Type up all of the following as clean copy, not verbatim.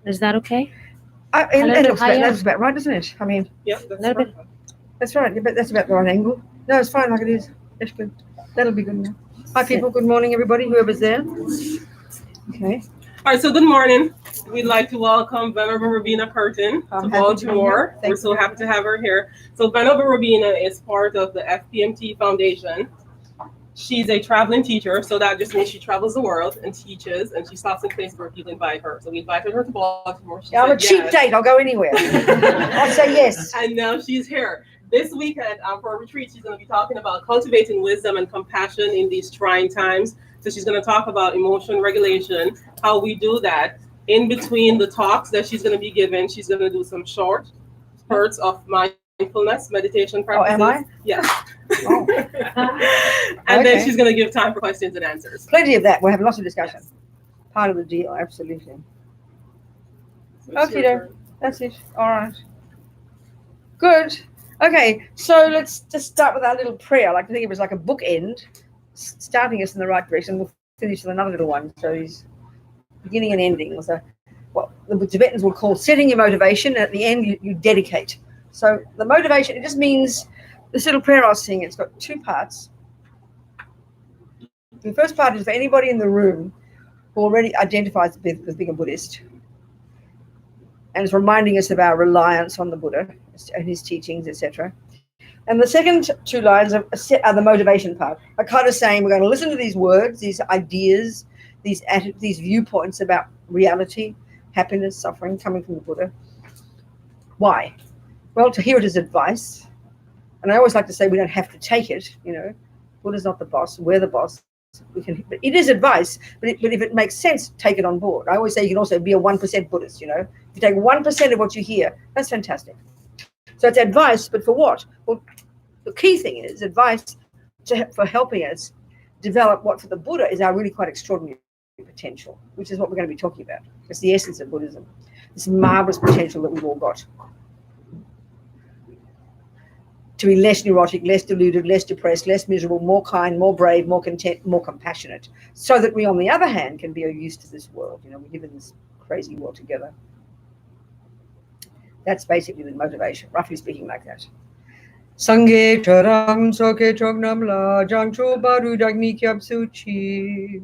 Is that okay? It looks about right, doesn't it? I mean, Yeah, A little bit. that's right. But that's about the right angle. No, it's fine like it is. That's good. That'll be good now. Hi, people. Good morning, everybody. Whoever's there. Okay. All right, so good morning. We'd like to welcome Venerable Robina Courtin to Baltimore. We're so happy to have her here. So Venerable Robina is part of the FPMT Foundation. She's a traveling teacher, so that just means she travels the world and teaches, and she stops in places where people invite her. So we invited her to Baltimore. She I'm a cheap yes. date. I'll go anywhere. I'll say yes. And now she's here. This weekend for a retreat, she's going to be talking about cultivating wisdom and compassion in these trying times. So she's going to talk about emotion regulation, how we do that. In between the talks that she's going to be given, she's going to do some short spurts of mindfulness meditation practices. Oh, am I? Yes. Oh. And then she's going to give time for questions and answers. Plenty of that. We'll have lots of discussion. Part of the deal, absolutely. Okay, that's it. All right. Good. Okay, so let's just start with our little prayer. I like to think of it as like a bookend, starting us in the right direction. We'll finish with another little one. So he's beginning and ending with what the Tibetans will call setting your motivation. And at the end, you dedicate. So the motivation, it just means this little prayer I was singing. It's got two parts. The first part is for anybody in the room who already identifies as being a Buddhist. And it's reminding us of our reliance on the Buddha and his teachings, etc. And the second two lines are the motivation part. I kind of saying we're going to listen to these words, these ideas, these viewpoints about reality, happiness, suffering coming from the Buddha. Why? Well, to hear it as advice. And I always like to say we don't have to take it. Buddha's not the boss. We're the boss. But it is advice, but if it makes sense, take it on board. I always say you can also be a 1% Buddhist. If you take 1% of what you hear, that's fantastic. So it's advice, but for what? Well, the key thing is advice for helping us develop what for the Buddha is our really quite extraordinary potential, which is what we're going to be talking about. It's the essence of Buddhism, this marvelous potential that we've all got. To be less neurotic, less deluded, less depressed, less miserable, more kind, more brave, more content, more compassionate, so that we, on the other hand, can be of use to this world. We live in this crazy world together. That's basically the motivation, roughly speaking, like that. Sangye charang soke chognam la jangcho baru dagni kyab suchi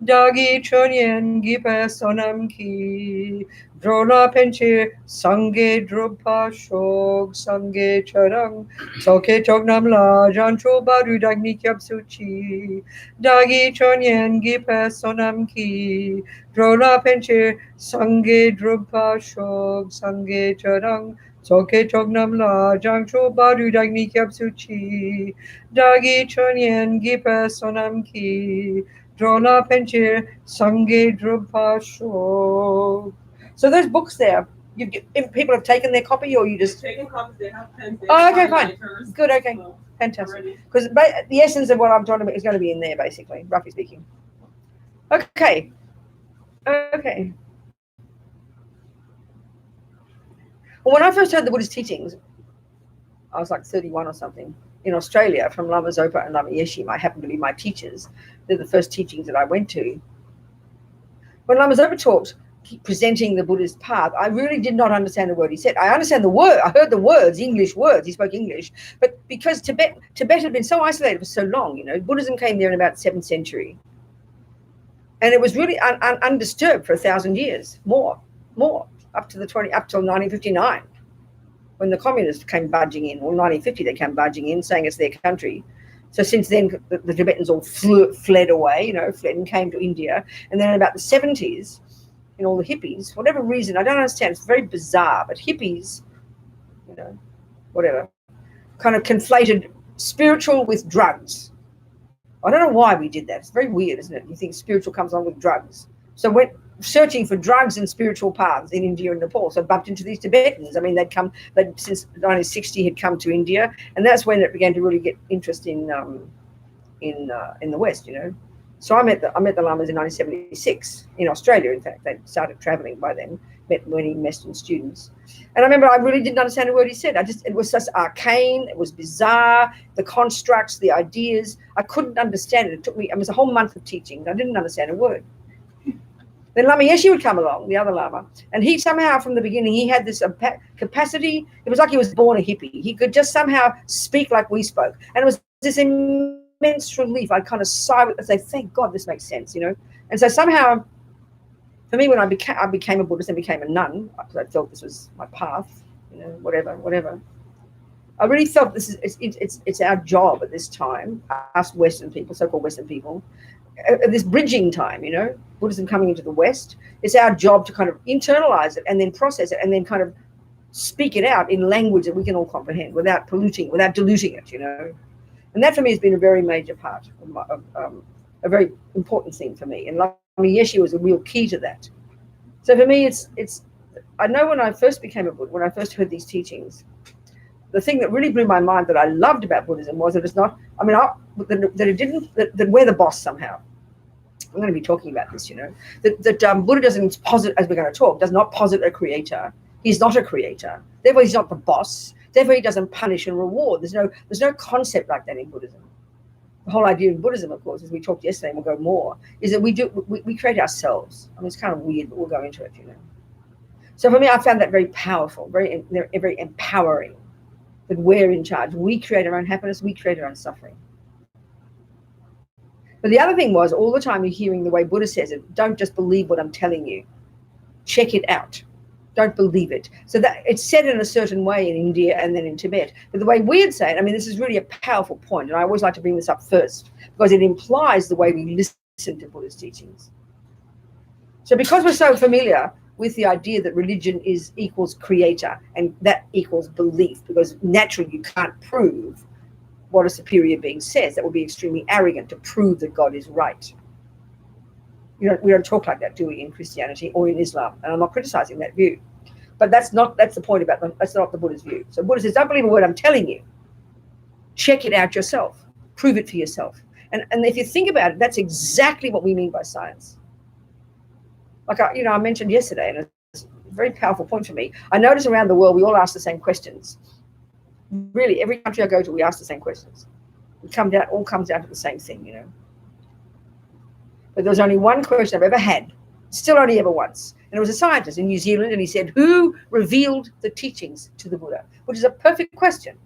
dagi chonyen gipa sonam ki drola penche sangye drupa shog sangye charang soke chognam la jangcho baru dagni kyab suchi dagi chonyen gipa sonam ki drola penche sangye drupa shog sangye charang Soke chognam la jangcho baru dagni kyab suchi dagi chonyen gipa sonam ki drola penche sange drupa shog. So those books there, people have taken their copy, or you just taking copies. They have pens. Oh, okay, fine, good, okay, fantastic. Because the essence of what I'm talking about is going to be in there, basically, roughly speaking. Okay. Well, when I first heard the Buddhist teachings, I was like 31 or something, in Australia, from Lama Zopa and Lama Yeshim. I happened to be my teachers. They're the first teachings that I went to. When Lama Zopa talked, presenting the Buddhist path, I really did not understand the word he said. I understand the word. I heard the words, English words. He spoke English. But because Tibet had been so isolated for so long, Buddhism came there in about the 7th century. And it was really undisturbed for 1,000 years, more. Up till 1959, when the communists came barging in. Well, 1950 they came barging in, saying it's their country. So since then, the Tibetans all fled away, fled and came to India. And then in about the 70s, all the hippies, for whatever reason, I don't understand, it's very bizarre, but hippies, whatever, kind of conflated spiritual with drugs. I don't know why we did that. It's very weird, isn't it? You think spiritual comes on with drugs. So went searching for drugs and spiritual paths in India and Nepal. So bumped into these Tibetans. I mean, they'd since 1960 had come to India, and that's when it began to really get interest in the West. So I met the Lamas in 1976 in Australia. In fact, they started traveling by then. Met many Western students, and I remember I really didn't understand a word he said. It was such arcane. It was bizarre. The constructs, the ideas, I couldn't understand it. It was a whole month of teaching. I didn't understand a word. Then Lama Yeshe would come along, the other Lama, and he somehow from the beginning, he had this capacity. It was like he was born a hippie. He could just somehow speak like we spoke. And it was this immense relief. I'd kind of sigh and say, thank God this makes sense, you know. And so somehow, for me, when I became a Buddhist and became a nun, because I felt this was my path, you know, whatever. I really felt this is it's our job at this time, us Western people, so-called Western people, this bridging time, you know, Buddhism coming into the West. It's our job to kind of internalize it and then process it and then kind of speak it out in language that we can all comprehend without polluting, without diluting it, you know. And that for me has been a very major part of a very important thing for me. And Lama Yeshe was a real key to that. So for me, it's. I know when I first became a Buddhist, when I first heard these teachings, the thing that really blew my mind that I loved about Buddhism was that it's not. I mean, that it didn't. That we're the boss somehow. I'm going to be talking about this, you know. That Buddha doesn't posit, as we're going to talk, does not posit a creator. He's not a creator. Therefore, he's not the boss. Therefore, he doesn't punish and reward. There's no concept like that in Buddhism. The whole idea in Buddhism, of course, as we talked yesterday, and we'll go more, is that we create ourselves. I mean, it's kind of weird, but we'll go into it, you know. So for me, I found that very powerful, very empowering. That we're in charge. We create our own happiness. We create our own suffering. But the other thing was, all the time you're hearing the way Buddha says it, don't just believe what I'm telling you. Check it out. Don't believe it. So that it's said in a certain way in India and then in Tibet. But the way we'd say it, I mean, this is really a powerful point, and I always like to bring this up first because it implies the way we listen to Buddha's teachings. So because we're so familiar with the idea that religion equals creator and that equals belief, because naturally you can't prove what a superior being says. That would be extremely arrogant to prove that God is right. We don't talk like that, do we, in Christianity or in Islam? And I'm not criticizing that view. But that's the point about them. That's not the Buddha's view. So Buddha says, don't believe a word I'm telling you. Check it out yourself. Prove it for yourself. And if you think about it, that's exactly what we mean by science. Like, I mentioned yesterday, and it's a very powerful point for me. I notice around the world, we all ask the same questions. Really, every country I go to, we ask the same questions. It all comes down to the same thing, you know. But there was only one question I've ever had, still only ever once. And it was a scientist in New Zealand, and he said, who revealed the teachings to the Buddha? Which is a perfect question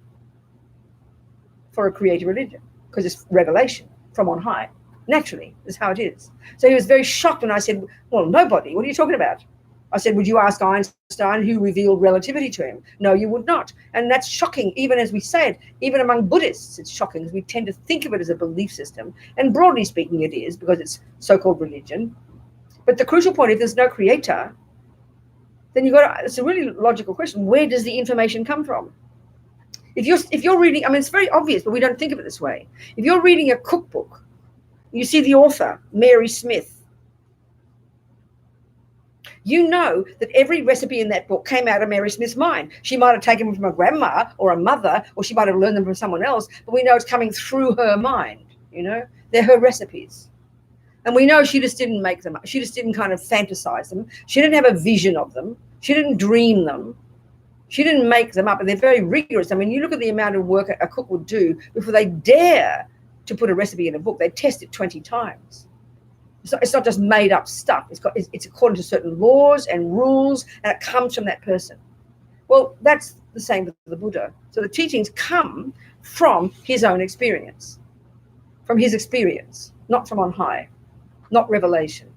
for a creative religion, because it's revelation from on high. Naturally, is how it is. So he was very shocked when I said, well, nobody. What are you talking about? I said, would you ask Einstein who revealed relativity to him? No, you would not. And that's shocking, even as we say it, even among Buddhists, it's shocking because we tend to think of it as a belief system. And broadly speaking, it is because it's so-called religion. But the crucial point, if there's no creator, then it's a really logical question. Where does the information come from? If you're reading, I mean, it's very obvious, but we don't think of it this way. If you're reading a cookbook, you see the author, Mary Smith. You know that every recipe in that book came out of Mary Smith's mind. She might have taken them from a grandma or a mother, or she might have learned them from someone else, but we know it's coming through her mind, you know? They're her recipes. And we know she just didn't make them up. She just didn't kind of fantasize them. She didn't have a vision of them. She didn't dream them. She didn't make them up, and they're very rigorous. I mean, you look at the amount of work a cook would do before they dare to put a recipe in a book. They test it 20 times. It's not just made up stuff. It's according to certain laws and rules, and it comes from that person. Well, that's the same with the Buddha. So the teachings come from his own experience, not from on high, not revelation,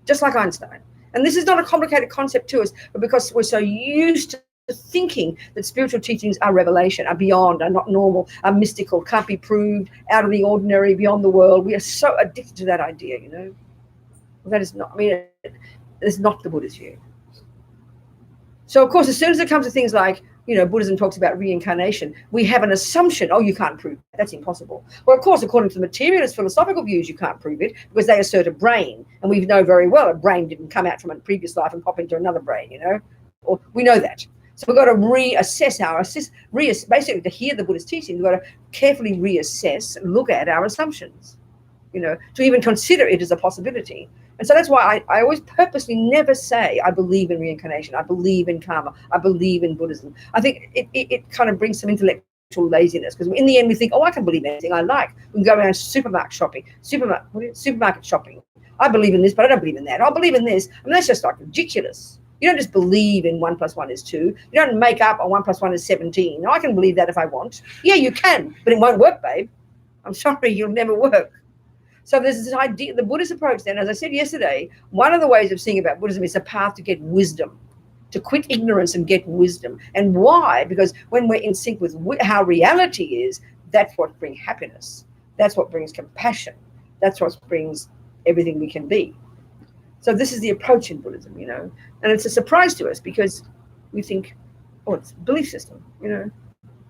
just like Einstein. And this is not a complicated concept to us, but because we're so used to thinking that spiritual teachings are revelation, are beyond, are not normal, are mystical, can't be proved, out of the ordinary, beyond the world. We are so addicted to that idea, you know. That is not, I mean, it's not the Buddha's view. So, of course, as soon as it comes to things like, you know, Buddhism talks about reincarnation, we have an assumption, you can't prove that. That's impossible. Well, of course, according to the materialist philosophical views, you can't prove it because they assert a brain. And we know very well a brain didn't come out from a previous life and pop into another brain, you know. Or we know that. So we've got to basically to hear the Buddhist teaching, we've got to carefully reassess and look at our assumptions, you know, to even consider it as a possibility. And so that's why I always purposely never say I believe in reincarnation, I believe in karma, I believe in Buddhism. I think it kind of brings some intellectual laziness because in the end we think, I can believe anything I like. We can go around supermarket shopping. I believe in this, but I don't believe in that. I believe in this. I mean, that's just like ridiculous. You don't just believe in 1 + 1 is 2. You don't make up on 1 + 1 is 17. I can believe that if I want. Yeah, you can, but it won't work, babe. I'm sorry, you'll never work. So there's this idea, the Buddhist approach then, as I said yesterday, one of the ways of seeing about Buddhism is a path to get wisdom, to quit ignorance and get wisdom. And why? Because when we're in sync with how reality is, that's what brings happiness. That's what brings compassion. That's what brings everything we can be. So this is the approach in Buddhism, and it's a surprise to us because we think, oh, it's a belief system,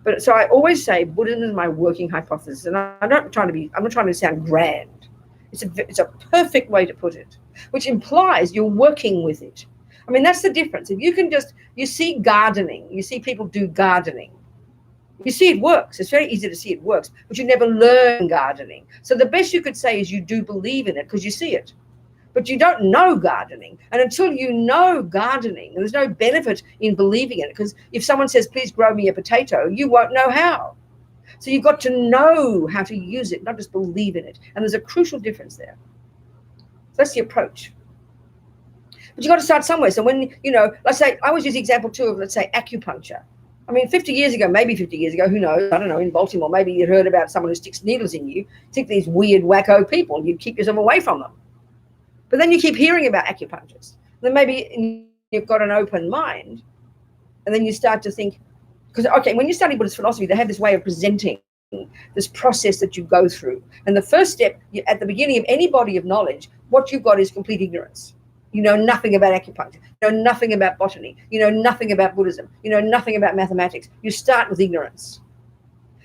But so I always say Buddhism is my working hypothesis, and I'm not trying to sound grand. It's a perfect way to put it, which implies you're working with it. I mean, that's the difference. If you can you see gardening, you see people do gardening. You see it works. It's very easy to see it works, but you never learn gardening. So the best you could say is you do believe in it because you see it. But you don't know gardening. And until you know gardening, there's no benefit in believing in it, because if someone says, please grow me a potato, you won't know how. So you've got to know how to use it, not just believe in it. And there's a crucial difference there. So that's the approach. But you've got to start somewhere. So when, let's say, I always use the example too of, let's say, acupuncture. I mean, 50 years ago, maybe 50 years ago, who knows? I don't know, in Baltimore, maybe you'd heard about someone who sticks needles in you. Think these weird, wacko people, you'd keep yourself away from them. But then you keep hearing about acupuncturists. Then maybe you've got an open mind, and then you start to think, because, okay, when you study Buddhist philosophy, they have this way of presenting this process that you go through. And the first step, at the beginning of any body of knowledge, what you've got is complete ignorance. You know nothing about acupuncture. You know nothing about botany. You know nothing about Buddhism. You know nothing about mathematics. You start with ignorance.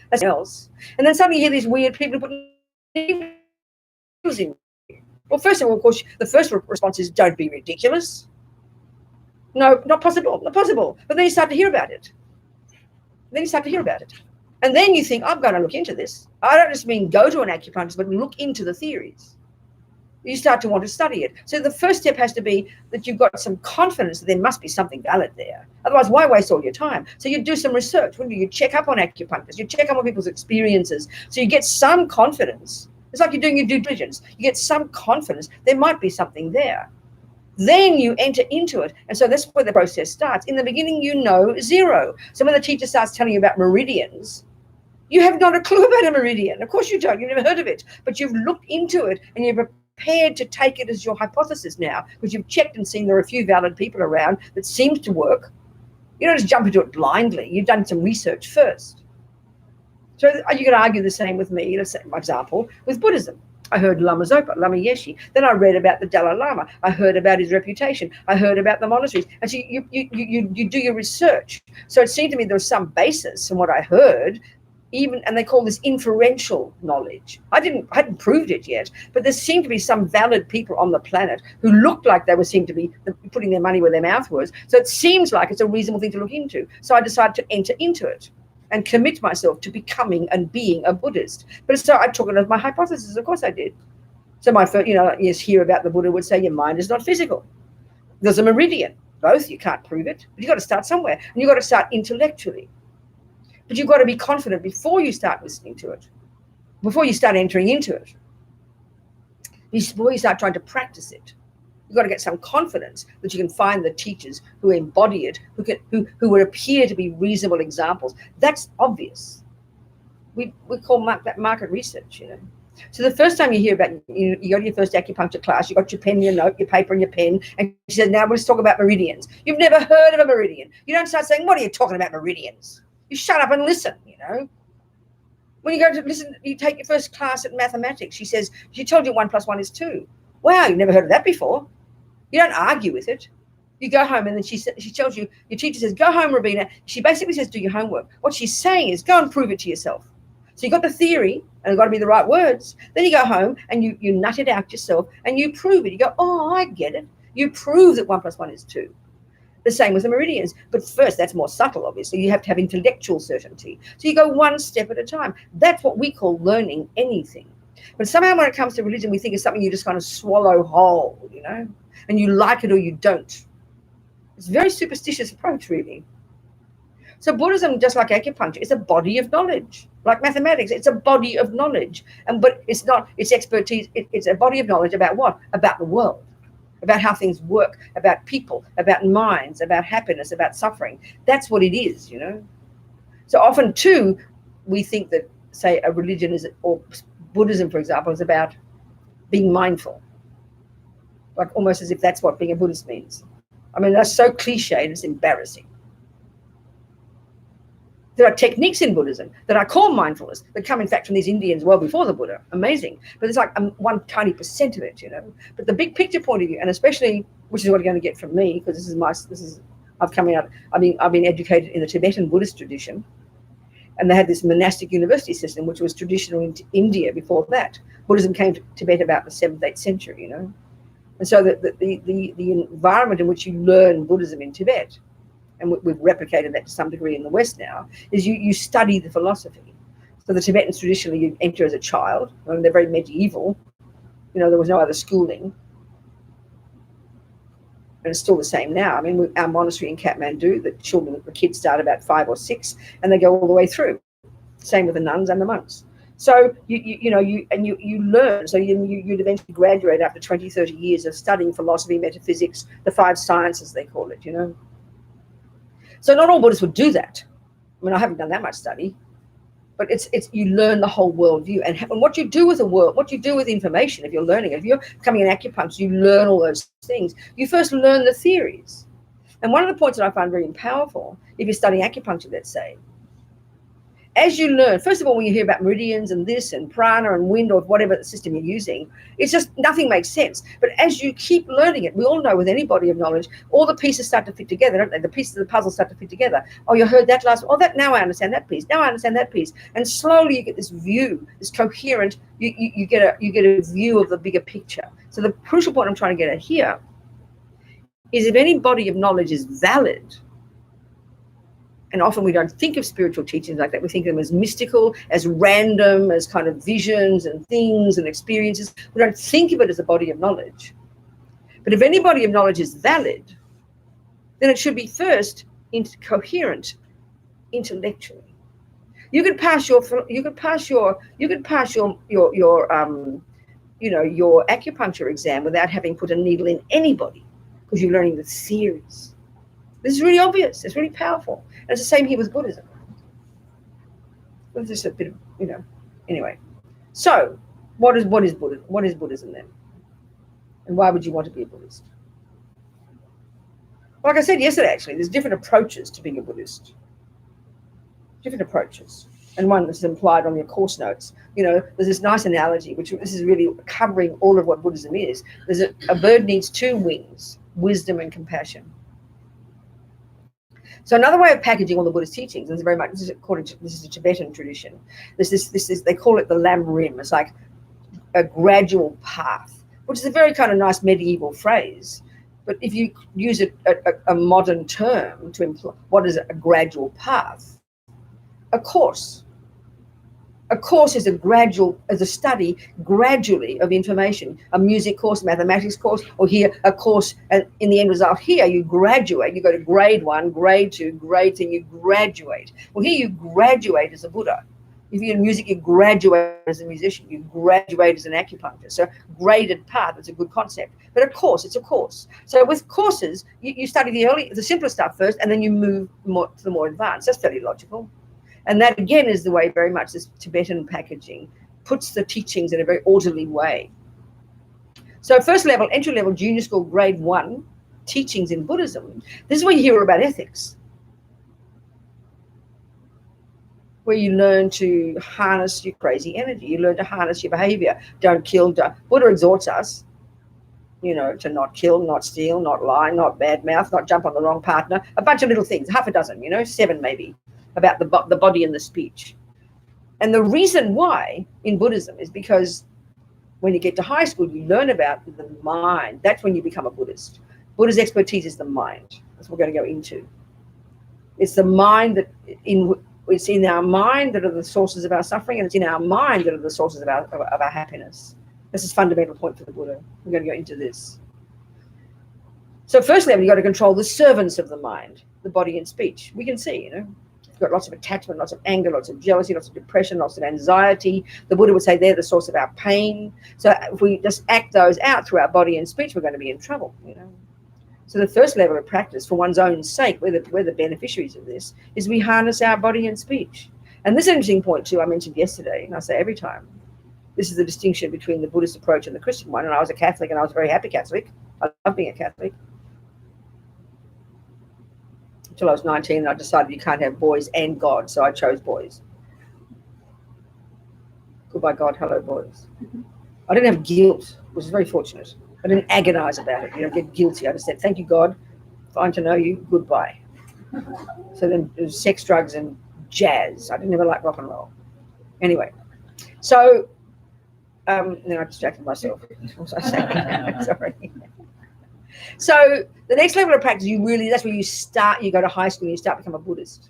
That's else. And then suddenly you hear these weird people putting needles in. Well, first of all, of course, the first response is, don't be ridiculous. No, not possible, not possible. But then you start to hear about it. And then you think, I'm going to look into this. I don't just mean go to an acupuncturist, but look into the theories. You start to want to study it. So the first step has to be that you've got some confidence that there must be something valid there. Otherwise, why waste all your time? So you do some research. When you check up on acupuncturists, you check up on people's experiences. So you get some confidence. It's like you're doing your due diligence. You get some confidence there might be something there. Then you enter into it. And so that's where the process starts. In the beginning, you know zero. So when the teacher starts telling you about meridians, you have not a clue about a meridian. Of course you don't. You've never heard of it. But you've looked into it and you're prepared to take it as your hypothesis now, because you've checked and seen there are a few valid people around that seems to work. You don't just jump into it blindly. You've done some research first. So are you going to argue the same with me? Let's say, for example, with Buddhism. I heard Lama Zopa, Lama Yeshe. Then I read about the Dalai Lama. I heard about his reputation. I heard about the monasteries. And so you do your research. So it seemed to me there was some basis in what I heard, and they call this inferential knowledge. I hadn't proved it yet, but there seemed to be some valid people on the planet who looked like they seemed to be putting their money where their mouth was. So it seems like it's a reasonable thing to look into. So I decided to enter into it and commit myself to becoming and being a Buddhist. But so I took it as my hypothesis. Of course I did. So my first, yes, hear about the Buddha would say your mind is not physical. There's a meridian. Both, you can't prove it. But you've got to start somewhere. And you've got to start intellectually. But you've got to be confident before you start listening to it, before you start entering into it, before you start trying to practice it. You've got to get some confidence that you can find the teachers who embody it, who would appear to be reasonable examples. That's obvious. We call that market research, So the first time you hear about, you go to your first acupuncture class, you got your pen, your note, your paper and your pen, and she says, now let's talk about meridians. You've never heard of a meridian. You don't start saying, what are you talking about meridians? You shut up and listen, When you go to listen, you take your first class at mathematics. She told you 1 + 1 is 2. Wow, you've never heard of that before. You don't argue with it. You go home and then she tells you, your teacher says, go home, Robina. She basically says, do your homework. What she's saying is, go and prove it to yourself. So you got the theory, and it's got to be the right words. Then you go home and you nut it out yourself and you prove it. You go, oh, I get it. You prove that 1 + 1 is 2. The same with the meridians. But first, that's more subtle, obviously. You have to have intellectual certainty. So you go one step at a time. That's what we call learning anything. But somehow when it comes to religion, we think it's something you just kind of swallow whole, and you like it or you don't. It's a very superstitious approach, really. So Buddhism, just like acupuncture, is a body of knowledge. Like mathematics, it's a body of knowledge. But it's not, it's expertise. It's a body of knowledge about what? About the world, about how things work, about people, about minds, about happiness, about suffering. That's what it is, you know. So often, too, we think that, say, a religion is, or Buddhism, for example, is about being mindful. Like almost as if that's what being a Buddhist means. I mean, that's so cliched, it's embarrassing. There are techniques in Buddhism that are called mindfulness that come, in fact, from these Indians well before the Buddha. Amazing. But it's like one tiny % of it, you know. But the big picture point of view, and especially, which is what you're going to get from me, because I've been educated in the Tibetan Buddhist tradition, and they had this monastic university system, which was traditional in India before that. Buddhism came to Tibet about the 7th, 8th century, you know. And so the environment in which you learn Buddhism in Tibet, and we've replicated that to some degree in the West now, is you study the philosophy. So the Tibetans traditionally, you enter as a child. I mean, they're very medieval. You know, there was no other schooling. And it's still the same now. I mean, our monastery in Kathmandu, the kids start about 5 or 6, and they go all the way through. Same with the nuns and the monks. So you learn. So you'd eventually graduate after 20, 30 years of studying philosophy, metaphysics, the 5 sciences they call it, you know. So not all Buddhists would do that. I mean, I haven't done that much study, but it's you learn the whole worldview and what you do with the world, what you do with information. If you're learning, if you're becoming an acupuncturist, you learn all those things. You first learn the theories. And one of the points that I find very powerful, if you're studying acupuncture, let's say, as you learn, first of all, when you hear about meridians and this and prana and wind or whatever the system you're using, it's just nothing makes sense. But as you keep learning it, we all know with any body of knowledge, all the pieces start to fit together, don't they? The pieces of the puzzle start to fit together. Oh, you heard that last, oh, that, now I understand that piece. Now I understand that piece. And slowly you get this view, this coherent, you get a view of the bigger picture. So the crucial point I'm trying to get at here is if any body of knowledge is valid, and often we don't think of spiritual teachings like that. We think of them as mystical, as random, as kind of visions and things and experiences. We don't think of it as a body of knowledge. But if any body of knowledge is valid, then it should be first coherent intellectually. You could pass your acupuncture exam without having put a needle in anybody, because you're learning the theories. This is really obvious. It's really powerful. And it's the same here with Buddhism. It's just a bit of, you know, anyway. So what is Buddhism? What is Buddhism then? And why would you want to be a Buddhist? Like I said yesterday, actually, there's different approaches to being a Buddhist. Different approaches. And one that's implied on your course notes. You know, there's this nice analogy, which this is really covering all of what Buddhism is. There's a bird needs 2 wings, wisdom and compassion. So another way of packaging all the Buddhist teachings, and very much this is a Tibetan tradition. This they call it the lam rim. It's like a gradual path, which is a very kind of nice medieval phrase. But if you use a modern term to imply what is a gradual path, a course. A course is a study gradually of information, a music course, mathematics course, or here a course, and in the end result here you graduate, you go to grade 1, grade 2, grade 3, you graduate. Well, here you graduate as a Buddha. If you're in music, you graduate as a musician, you graduate as an acupuncturist. So graded path is a good concept. But a course, it's a course. So with courses, you study the simpler stuff first, and then you move more to the more advanced. That's fairly logical. And that, again, is the way very much this Tibetan packaging puts the teachings in a very orderly way. So first level, entry level, junior school, grade 1, teachings in Buddhism. This is where you hear about ethics, where you learn to harness your crazy energy. You learn to harness your behavior. Don't kill. Buddha exhorts us, you know, to not kill, not steal, not lie, not badmouth, not jump on the wrong partner. A bunch of little things, half a dozen, you know, 7 maybe, about the body and the speech. And the reason why in Buddhism is because when you get to high school, you learn about the mind. That's when you become a Buddhist. Buddha's expertise is the mind. That's what we're going to go into. It's the mind it's in our mind that are the sources of our suffering, and it's in our mind that are the sources of our happiness. This is a fundamental point for the Buddha. We're going to go into this. So first level, you've got to control the servants of the mind, the body and speech. We can see, you know. You've got lots of attachment, lots of anger, lots of jealousy, lots of depression, lots of anxiety. The Buddha would say they're the source of our pain. So if we just act those out through our body and speech, we're going to be in trouble, you know. So the first level of practice, for one's own sake, we're the beneficiaries of this, is we harness our body and speech. And this is an interesting point too, I mentioned yesterday, and I say every time, this is the distinction between the Buddhist approach and the Christian one. And I was a Catholic, and I was a very happy Catholic. I love being a Catholic. Until I was 19, and I decided you can't have boys and God, so I chose boys. Goodbye, God. Hello, boys. I didn't have guilt, which was very fortunate. I didn't agonize about it, get guilty. I just said, thank you, God. Fine to know you. Goodbye. So then it was sex, drugs, and jazz. I didn't ever like rock and roll. Anyway, so then I distracted myself. What was I saying? Sorry. So the next level of practice, that's where you start. You go to high school and you start to become a Buddhist.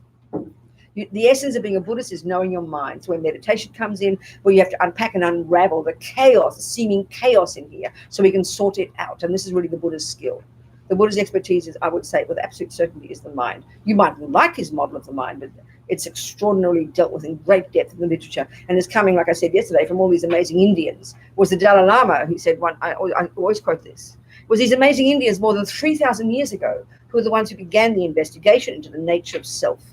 The essence of being a Buddhist is knowing your mind. It's where meditation comes in, where you have to unpack and unravel the chaos, the seeming chaos in here, so we can sort it out. And this is really the Buddha's skill. The Buddha's expertise is, I would say, with absolute certainty, is the mind. You might like his model of the mind, but it's extraordinarily dealt with in great depth in the literature. And it's coming, like I said yesterday, from all these amazing Indians. It was the Dalai Lama who said one, I always quote this, it was these amazing Indians more than 3,000 years ago who were the ones who began the investigation into the nature of self.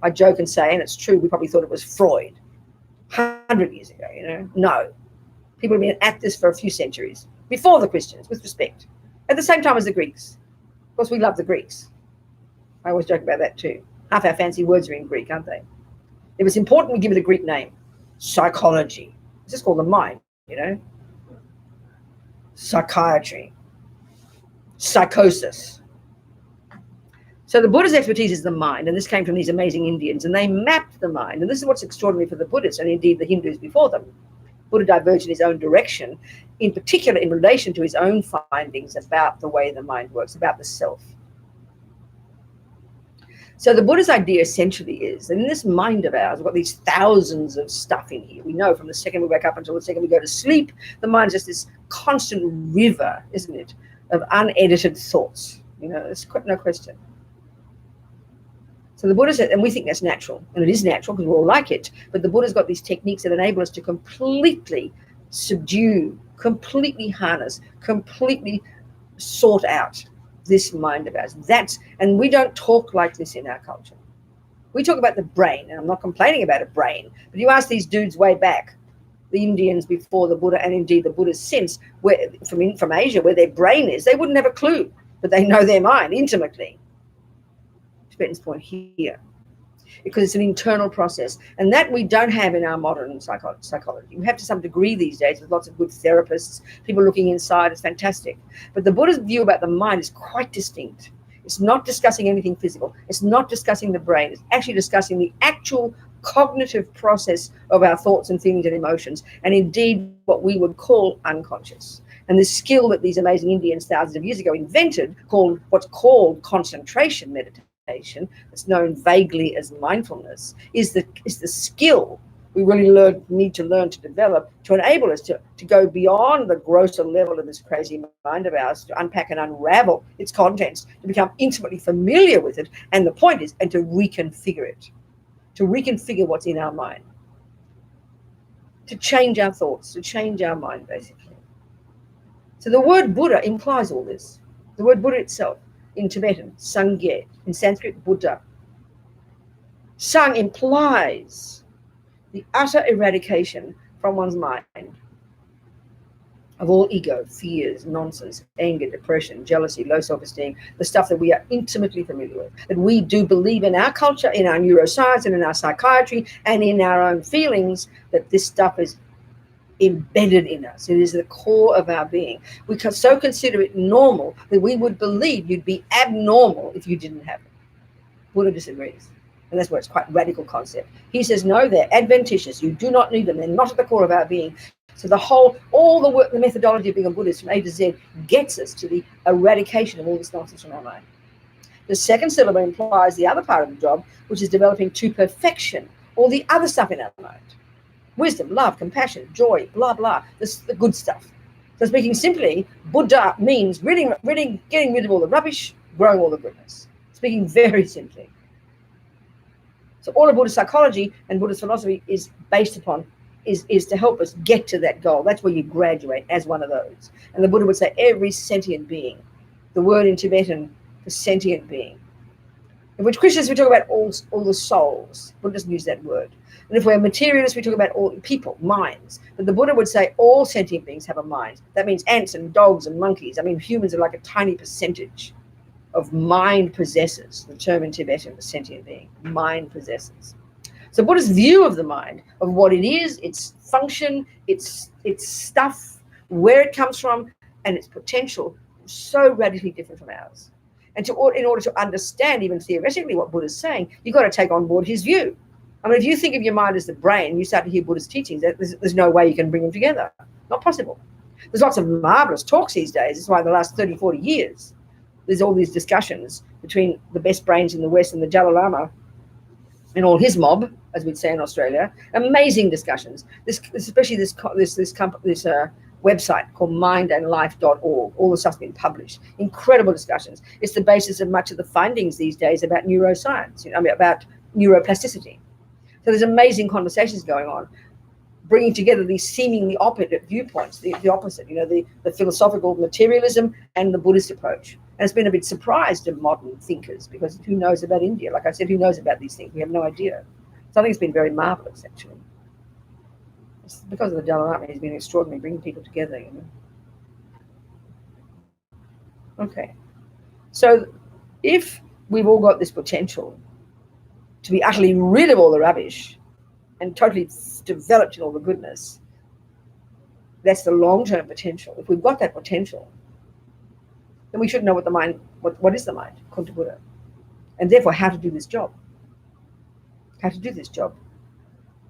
I joke and say, and it's true, we probably thought it was Freud 100 years ago, No. People have been at this for a few centuries, before the Christians, with respect, at the same time as the Greeks. Of course, we love the Greeks. I always joke about that too. Half our fancy words are in Greek, aren't they? It was important we give it a Greek name. Psychology. It's just called the mind, Psychiatry. Psychosis. So the Buddha's expertise is the mind, and this came from these amazing Indians, and they mapped the mind. And this is what's extraordinary for the Buddhists, and indeed the Hindus before them. Buddha diverged in his own direction, in particular in relation to his own findings about the way the mind works, about the self. So the Buddha's idea essentially is that in this mind of ours, we've got these thousands of stuff in here. We know from the second we wake up until the second we go to sleep, the mind is just this constant river, isn't it, of unedited thoughts. There's no question. So the Buddha said, and we think that's natural, and it is natural because we all like it, but the Buddha's got these techniques that enable us to completely subdue, completely harness, completely sort out this mind of ours. And we don't talk like this in our culture. We talk about the brain, and I'm not complaining about a brain, but you ask these dudes way back, the Indians before the Buddha, and indeed the Buddha since, from Asia, where their brain is, they wouldn't have a clue, but they know their mind intimately. Tibetans point here, because it's an internal process, and that we don't have in our modern psychology. We have to some degree these days with lots of good therapists, people looking inside. It's fantastic. But the Buddha's view about the mind is quite distinct. It's not discussing anything physical. It's not discussing the brain. It's actually discussing the actual cognitive process of our thoughts and feelings and emotions, and indeed what we would call unconscious. And the skill that these amazing Indians thousands of years ago invented, what's called concentration meditation, it's known vaguely as mindfulness, is the skill we really need to learn to develop to enable us to go beyond the grosser level of this crazy mind of ours, to unpack and unravel its contents, to become intimately familiar with it, and the point is, and to reconfigure it, to reconfigure what's in our mind, to change our thoughts, to change our mind, basically. So the word Buddha implies all this. The word Buddha itself, in Tibetan, Sangye, in Sanskrit, Buddha. Sang implies the utter eradication from one's mind of all ego, fears, nonsense, anger, depression, jealousy, low self-esteem, the stuff that we are intimately familiar with, that we do believe in our culture, in our neuroscience, and in our psychiatry, and in our own feelings, that this stuff is embedded in us. It is the core of our being. We can so consider it normal that we would believe you'd be abnormal if you didn't have it. Buddha disagrees. And that's where it's quite a radical concept. He says, no, they're adventitious. You do not need them. They're not at the core of our being. So all the work, the methodology of being a Buddhist from A to Z gets us to the eradication of all this nonsense from our mind. The second syllable implies the other part of the job, which is developing to perfection all the other stuff in our mind. Wisdom, love, compassion, joy, blah, blah, the good stuff. So speaking simply, Buddha means getting rid of all the rubbish, growing all the goodness. Speaking very simply. So all of Buddhist psychology and Buddhist philosophy is based upon, is to help us get to that goal. That's where you graduate as one of those. And the Buddha would say every sentient being, the word in Tibetan for sentient being. In which Christians, we talk about all the souls. Buddha doesn't use that word. And if we're materialists, we talk about all people, minds. But the Buddha would say all sentient beings have a mind. That means ants and dogs and monkeys. I mean, humans are like a tiny percentage of mind possessors. The term in Tibetan is sentient being, mind possessors. So Buddha's view of the mind, of what it is, its function, its stuff, where it comes from, and its potential, is so radically different from ours. And in order to understand, even theoretically, what Buddha's saying, you've got to take on board his view. I mean, if you think of your mind as the brain, you start to hear Buddhist teachings, there's no way you can bring them together. Not possible. There's lots of marvelous talks these days. That's why in the last 30, 40 years, there's all these discussions between the best brains in the West and the Dalai Lama and all his mob, as we'd say in Australia. Amazing discussions. Especially this website called mindandlife.org. All the stuff's been published. Incredible discussions. It's the basis of much of the findings these days about neuroscience, about neuroplasticity. So there's amazing conversations going on, bringing together these seemingly opposite viewpoints, the opposite, the philosophical materialism and the Buddhist approach. And it's been a bit surprised to modern thinkers, because who knows about India? Like I said, who knows about these things? We have no idea. So I think it's been very marvelous, actually. It's because of the Dalai Lama, he's been extraordinary, bringing people together, Okay. So if we've all got this potential to be utterly rid of all the rubbish and totally developed in all the goodness, that's the long-term potential. If we've got that potential, then we should know what the mind, what is the mind, according to Buddha, and therefore how to do this job. How to do this job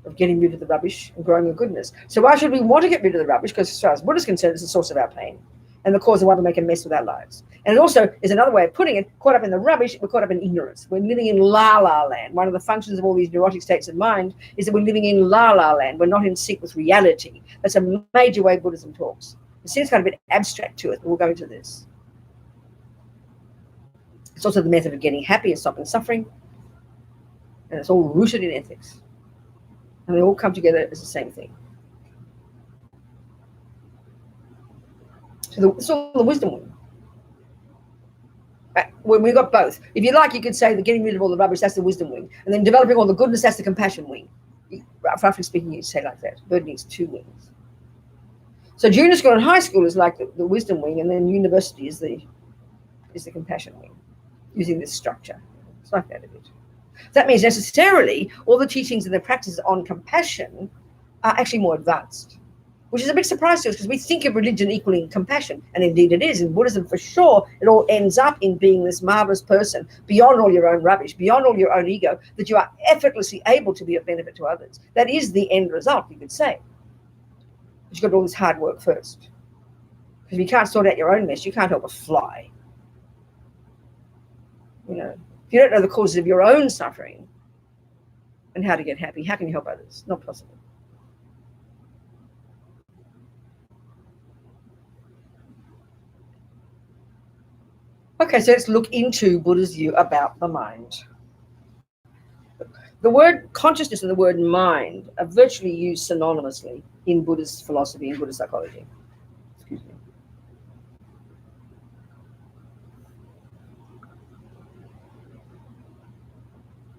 of getting rid of the rubbish and growing the goodness. So why should we want to get rid of the rubbish? Because as far as Buddha is concerned, it's the source of our pain and the cause of why we make a mess with our lives. And it also is another way of putting it, caught up in the rubbish, we're caught up in ignorance. We're living in la-la land. One of the functions of all these neurotic states of mind is that we're living in la-la land. We're not in sync with reality. That's a major way Buddhism talks. It seems kind of a bit abstract to it, but we'll go into this. It's also the method of getting happy and stopping suffering. And it's all rooted in ethics. And they all come together as the same thing. So it's all the wisdom wing. When we got both. If you like, you could say that getting rid of all the rubbish, that's the wisdom wing. And then developing all the goodness, that's the compassion wing. Roughly speaking, you'd say like that. Bird needs two wings. So junior school and high school is like the wisdom wing, and then university is the compassion wing, using this structure. It's like that a bit. That means necessarily all the teachings and the practices on compassion are actually more advanced, which is a big surprise to us because we think of religion equaling compassion, and indeed it is. In Buddhism, for sure, it all ends up in being this marvelous person beyond all your own rubbish, beyond all your own ego, that you are effortlessly able to be of benefit to others. That is the end result, you could say. But you've got to do all this hard work first. Because if you can't sort out your own mess, you can't help a fly. If you don't know the causes of your own suffering and how to get happy, how can you help others? Not possible. Okay, so let's look into Buddha's view about the mind. The word consciousness and the word mind are virtually used synonymously in Buddhist philosophy and Buddhist psychology. Excuse me.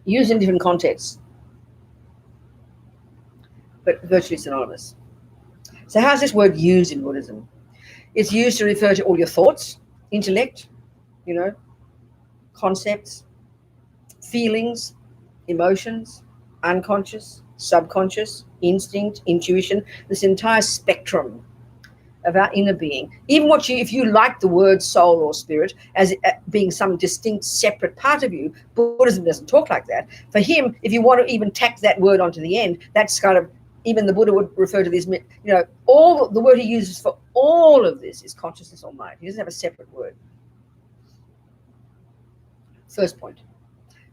Used in different contexts, but virtually synonymous. So how's this word used in Buddhism? It's used to refer to all your thoughts, intellect, concepts, feelings, emotions, unconscious, subconscious, instinct, intuition, this entire spectrum of our inner being. Even if you like the word soul or spirit as being some distinct separate part of you, Buddhism doesn't talk like that. For him, if you want to even tack that word onto the end, that's kind of, even the Buddha would refer to this, all the word he uses for all of this is consciousness or mind. He doesn't have a separate word. First point.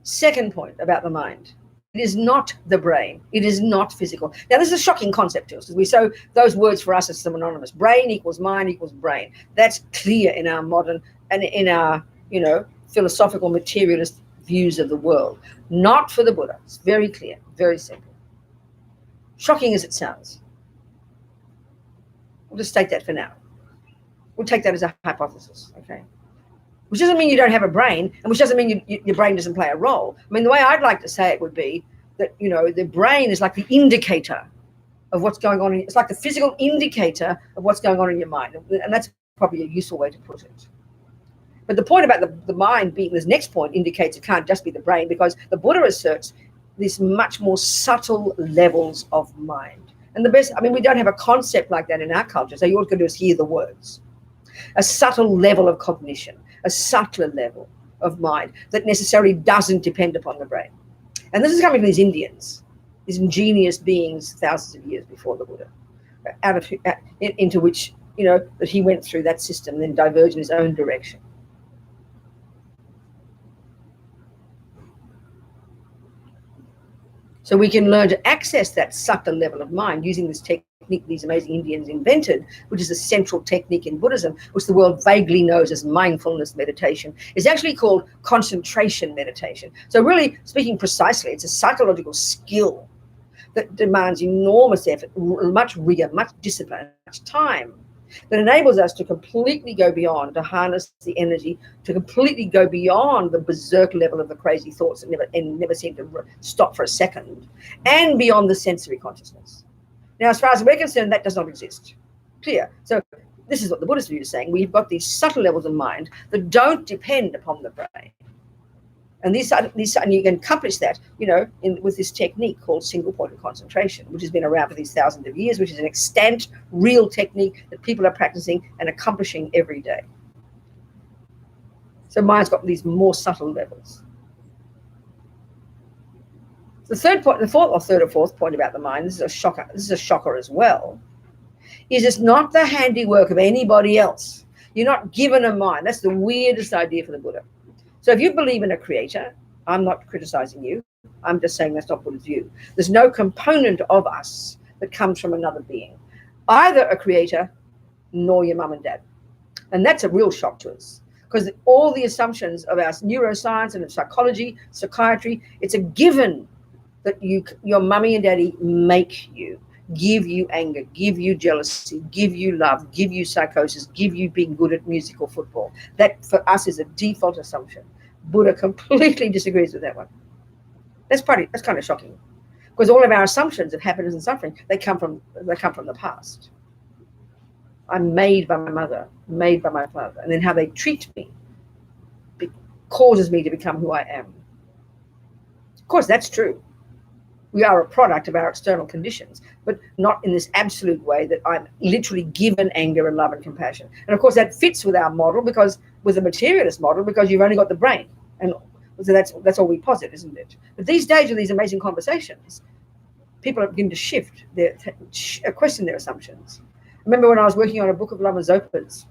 Second point about the mind. It is not the brain. It is not physical. Now, this is a shocking concept to us because those words for us are synonymous. Brain equals mind equals brain. That's clear in our modern and in our, philosophical materialist views of the world. Not for the Buddha. It's very clear, very simple. Shocking as it sounds. We'll just take that for now. We'll take that as a hypothesis, okay? Which doesn't mean you don't have a brain, and which doesn't mean your brain doesn't play a role. I mean, the way I'd like to say it would be that, you know, the brain is like the indicator of what's going on. It's like the physical indicator of what's going on in your mind. And that's probably a useful way to put it. But the point about the mind being, this next point indicates it can't just be the brain, because the Buddha asserts these much more subtle levels of mind. And the best, I mean, we don't have a concept like that in our culture. So all you can do is hear the words. A subtle level of cognition, a subtler level of mind that necessarily doesn't depend upon the brain. And this is coming from these Indians, these ingenious beings thousands of years before the Buddha, into which, you know, that he went through that system and then diverged in his own direction. So we can learn to access that subtle level of mind using this technique these amazing Indians invented, which is a central technique in Buddhism, which the world vaguely knows as mindfulness meditation. It's actually called concentration meditation. So really, speaking precisely, it's a psychological skill that demands enormous effort, much rigor, much discipline, much time, that enables us to completely go beyond, to harness the energy, to completely go beyond the berserk level of the crazy thoughts that never seem to stop for a second, and beyond the sensory consciousness. Now, as far as we're concerned, that does not exist. Clear. So this is what the Buddhist view is saying. We've got these subtle levels of mind that don't depend upon the brain. And and you can accomplish that, you know, with this technique called single-pointed concentration, which has been around for these thousands of years, which is an extant, real technique that people are practicing and accomplishing every day. So mind's got these more subtle levels. The third point, the fourth point about the mind, this is a shocker as well, is it's not the handiwork of anybody else. You're not given a mind. That's the weirdest idea for the Buddha. So if you believe in a creator, I'm not criticizing you. I'm just saying that's not Buddha's view. There's no component of us that comes from another being, either a creator nor your mum and dad. And that's a real shock to us, because all the assumptions of our neuroscience and of psychology, psychiatry, it's a given that your mummy and daddy make you, give you anger, give you jealousy, give you love, give you psychosis, give you being good at music or football. That for us is a default assumption. Buddha completely disagrees with that one. That's kind of shocking, because all of our assumptions of happiness and suffering, they come from the past. I'm made by my mother, made by my father, and then how they treat me causes me to become who I am. Of course, that's true. We are a product of our external conditions, but not in this absolute way that I'm literally given anger and love and compassion. And of course, that fits with our model, because with the materialist model, because you've only got the brain, and so that's all we posit, isn't it? But these days, with these amazing conversations, people are beginning to question their assumptions. I remember when I was working on a book of Lama Zopa's,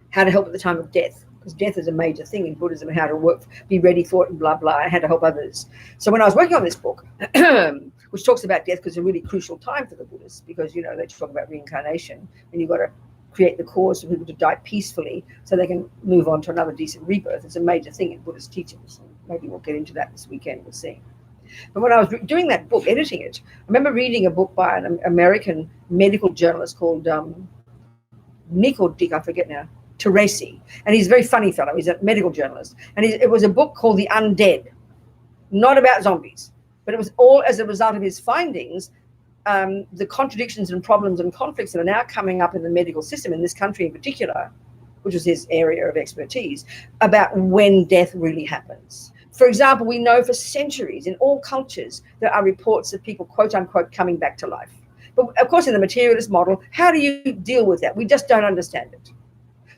How to Help at the Time of Death. Because death is a major thing in Buddhism, and how to be ready for it, and blah, blah, and how to help others. So when I was working on this book, which talks about death, because it's a really crucial time for the Buddhists, because, you know, they talk about reincarnation, and you've got to create the cause for people to die peacefully so they can move on to another decent rebirth. It's a major thing in Buddhist teachings. Maybe we'll get into that this weekend, we'll see. But when I was doing that book, editing it, I remember reading a book by an American medical journalist called Nick or Dick, I forget now, Teresi, and he's a very funny fellow. He's a medical journalist, and it was a book called The Undead, not about zombies, but it was all as a result of his findings, the contradictions and problems and conflicts that are now coming up in the medical system in this country in particular, which was his area of expertise, about when death really happens. For example, we know for centuries in all cultures there are reports of people, quote unquote, coming back to life. But of course, in the materialist model, how do you deal with that? We just don't understand it.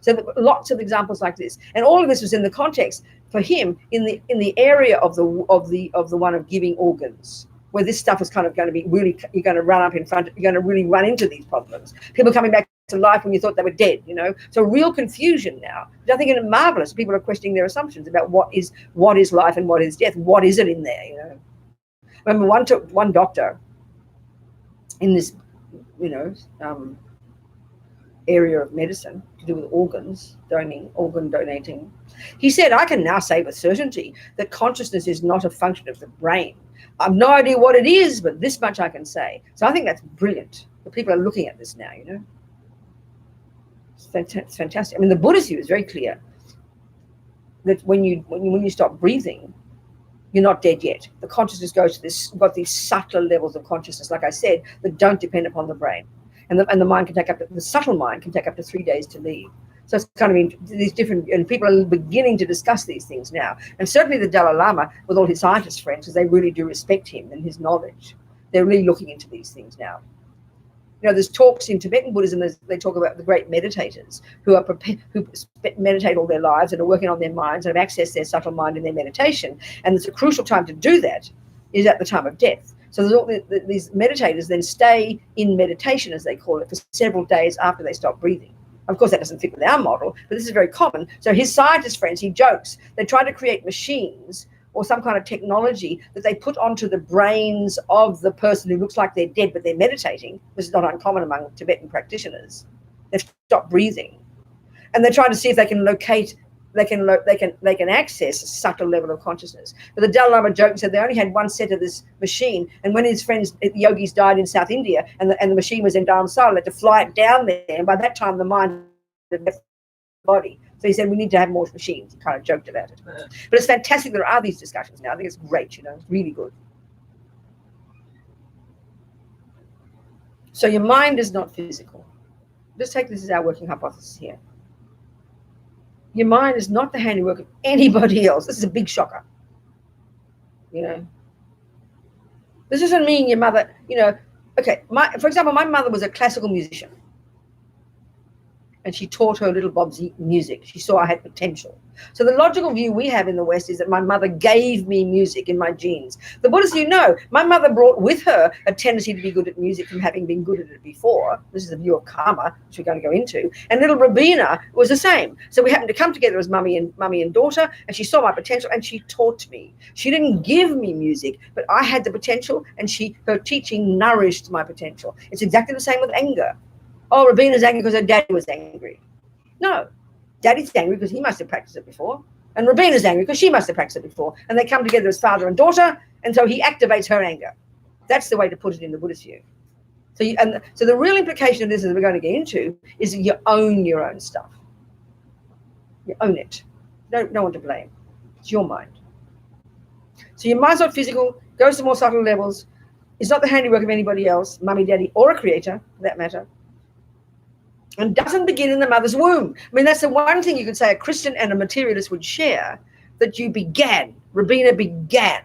So lots of examples like this, and all of this was in the context for him in the area of the one of giving organs, where this stuff is kind of going to be really, you're going to run up in front, you're going to really run into these problems. People coming back to life when you thought they were dead, you know. So real confusion now. Which I think it's marvelous. People are questioning their assumptions about what is life and what is death. What is it in there, you know? I remember one doctor in this, you know, area of medicine to do with organ donating. He said, I can now say with certainty that consciousness is not a function of the brain. I've no idea what it is, but this much I can say. So I think that's brilliant. The people are looking at this now, you know. It's fantastic. I mean, the Buddhist view is very clear that when you stop breathing, you're not dead yet. The consciousness goes to this, got these subtler levels of consciousness, like I said, that don't depend upon the brain. And the mind can take the subtle mind can take up to 3 days to leave. So it's kind of these different, and people are beginning to discuss these things now. And certainly the Dalai Lama, with all his scientist friends, because they really do respect him and his knowledge, they're really looking into these things now. You know, there's talks in Tibetan Buddhism, they talk about the great meditators who meditate all their lives and are working on their minds and have accessed their subtle mind in their meditation. And it's a crucial time to do that is at the time of death. So there's all these meditators then stay in meditation, as they call it, for several days after they stop breathing. Of course, that doesn't fit with our model, but this is very common. So his scientist friends, he jokes, they try to create machines or some kind of technology that they put onto the brains of the person who looks like they're dead, but they're meditating. This is not uncommon among Tibetan practitioners. They've stopped breathing. And they're trying to see if they can locate, they can access a subtle level of consciousness. But the Dalai Lama joked and said they only had one set of this machine. And when his friends, the yogis, died in South India and the machine was in Dharamsala, they had to fly it down there. And by that time, the mind had left the body. So he said, we need to have more machines. He kind of joked about it. But it's fantastic there are these discussions now. I think it's great, you know, it's really good. So your mind is not physical. Let's take this as our working hypothesis here. Your mind is not the handiwork of anybody else. This is a big shocker. You know, this doesn't mean your mother, you know, okay, for example, my mother was a classical musician. And she taught her little Bob's music. She saw I had potential. So the logical view we have in the West is that my mother gave me music in my genes. The Buddhist view, no. My mother brought with her a tendency to be good at music from having been good at it before. This is the view of karma, which we're going to go into. And little Robina was the same. So we happened to come together as mummy and daughter, and she saw my potential and she taught me. She didn't give me music, but I had the potential, and her teaching nourished my potential. It's exactly the same with anger. Oh, Robina's angry because her daddy was angry. No, daddy's angry because he must have practiced it before. And Robina's angry because she must have practiced it before. And they come together as father and daughter, and so he activates her anger. That's the way to put it in the Buddhist view. So the real implication of this, as we're going to get into, is that you own your own stuff. You own it. No one to blame. It's your mind. So your mind's not physical, goes to more subtle levels. It's not the handiwork of anybody else, mummy, daddy, or a creator, for that matter. And doesn't begin in the mother's womb. I mean, that's the one thing you could say a Christian and a materialist would share, that you began. Robina began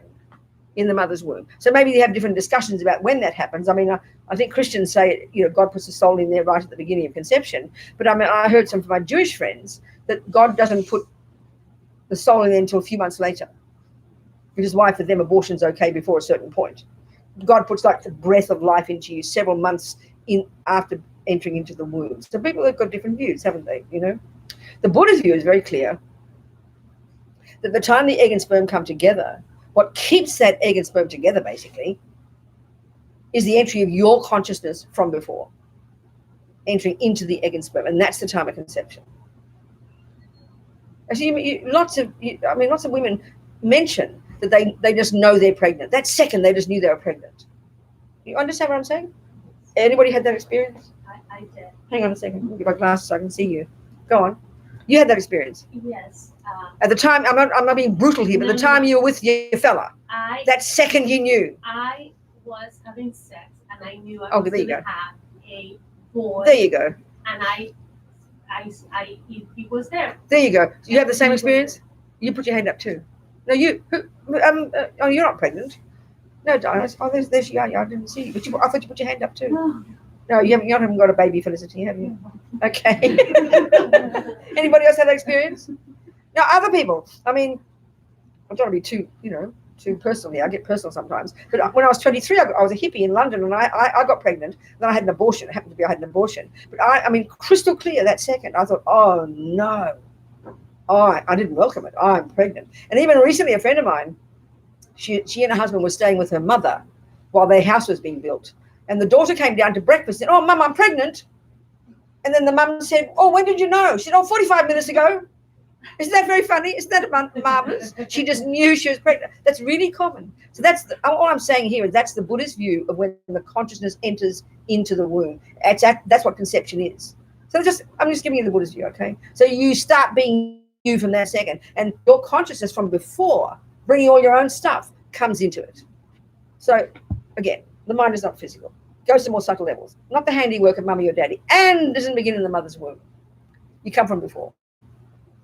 in the mother's womb. So maybe they have different discussions about when that happens. I mean, I think Christians say, you know, God puts the soul in there right at the beginning of conception. But I mean, I heard some from my Jewish friends that God doesn't put the soul in there until a few months later, which is why for them abortion's okay before a certain point. God puts like the breath of life into you several months in after entering into the womb. So people have got different views, haven't they? You know, the Buddhist view is very clear that the time the egg and sperm come together, what keeps that egg and sperm together basically is the entry of your consciousness from before, entering into the egg and sperm, and that's the time of conception. Actually, lots of women mention that they just know they're pregnant. That second, they just knew they were pregnant. You understand what I'm saying? Anybody had that experience? I did. Hang on a second. Let me get my glasses so I can see you. Go on. You had that experience? Yes. At the time, I'm not being brutal here, but the time you were with your fella, that second you knew. I was having sex, and I knew I was going to have a boy. There you go. And he was there. There you go. You have the same experience? You put your hand up too. No, you're not pregnant. No, Diana. Oh, there's you. I didn't see you. But I thought you put your hand up too. No, you haven't got a baby, Felicity, have you? Okay. Anybody else have that experience? Now, other people. I mean, I'm trying to be too personally. I get personal sometimes. But when I was 23, I was a hippie in London, and I got pregnant. Then I had an abortion. It happened to be I had an abortion. But I mean, crystal clear that second. I thought, oh no. I didn't welcome it. I'm pregnant. And even recently, a friend of mine, she and her husband were staying with her mother while their house was being built. And the daughter came down to breakfast and said, oh, Mum, I'm pregnant. And then the mum said, oh, when did you know? She said, oh, 45 minutes ago. Isn't that very funny? Isn't that marvelous? She just knew she was pregnant. That's really common. So all I'm saying here is that's the Buddhist view of when the consciousness enters into the womb. That's what conception is. So I'm just giving you the Buddhist view, okay? So you start being you from that second, and your consciousness from before, bringing all your own stuff, comes into it. So again, the mind is not physical. It goes to more subtle levels. Not the handiwork of mummy or daddy, and doesn't begin in the mother's womb. You come from before.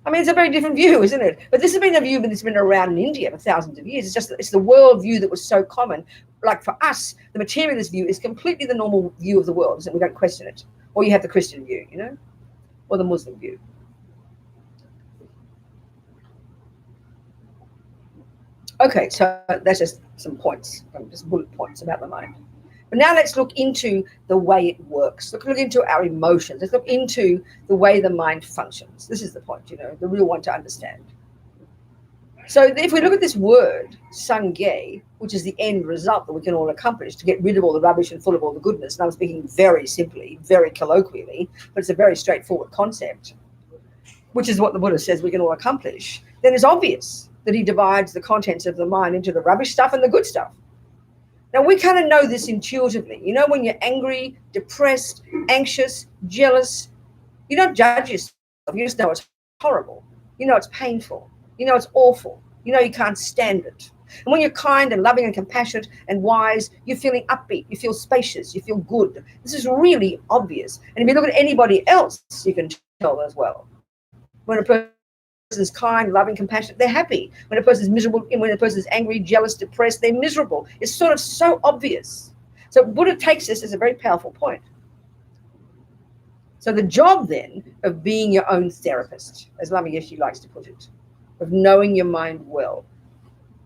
I mean, it's a very different view, isn't it? But this has been a view that's been around in India for thousands of years. It's the world view that was so common. Like for us, the materialist view is completely the normal view of the world, isn't it? We don't question it. Or you have the Christian view, you know, or the Muslim view. Okay, so that's just some points, just bullet points about the mind. But now let's look into the way it works. Look into our emotions. Let's look into the way the mind functions. This is the point, you know, the real one to understand. So if we look at this word, sangye, which is the end result that we can all accomplish to get rid of all the rubbish and full of all the goodness, and I'm speaking very simply, very colloquially, but it's a very straightforward concept, which is what the Buddha says we can all accomplish, then it's obvious that he divides the contents of the mind into the rubbish stuff and the good stuff. Now, we kind of know this intuitively. You know, when you're angry, depressed, anxious, jealous, you don't judge yourself. You just know it's horrible. You know it's painful. You know it's awful. You know you can't stand it. And when you're kind and loving and compassionate and wise, you're feeling upbeat. You feel spacious. You feel good. This is really obvious. And if you look at anybody else, you can tell as well. When a person is kind, loving, compassionate, they're happy. When a person is miserable, when a person is angry, jealous, depressed, they're miserable. It's sort of so obvious. So Buddha takes this as a very powerful point. So the job then of being your own therapist, as Lama Yeshe likes to put it, of knowing your mind well,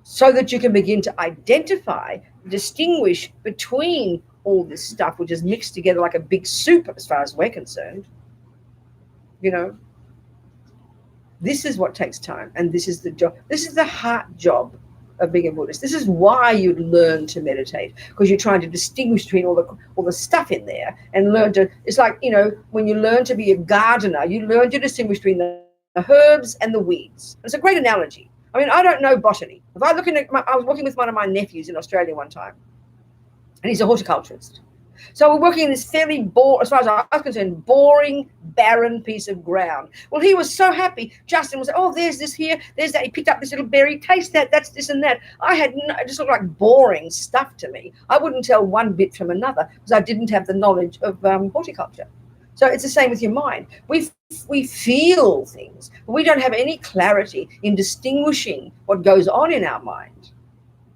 so that you can begin to identify, distinguish between all this stuff, which is mixed together like a big soup as far as we're concerned, you know. This is what takes time, and this is the job. This is the heart job of being a Buddhist. This is why you learn to meditate, because you're trying to distinguish between all the stuff in there and learn to. It's like, you know, when you learn to be a gardener, you learn to distinguish between the herbs and the weeds. It's a great analogy. I mean, I don't know botany. If I look I was working with one of my nephews in Australia one time, and he's a horticulturist. So we're working in this fairly as far as I was concerned, boring, barren piece of ground. Well, he was so happy. Justin was, oh, there's this here, there's that. He picked up this little berry, taste that, that's this and that. It just looked like boring stuff to me. I wouldn't tell one bit from another because I didn't have the knowledge of horticulture. So it's the same with your mind. We feel things, but we don't have any clarity in distinguishing what goes on in our mind.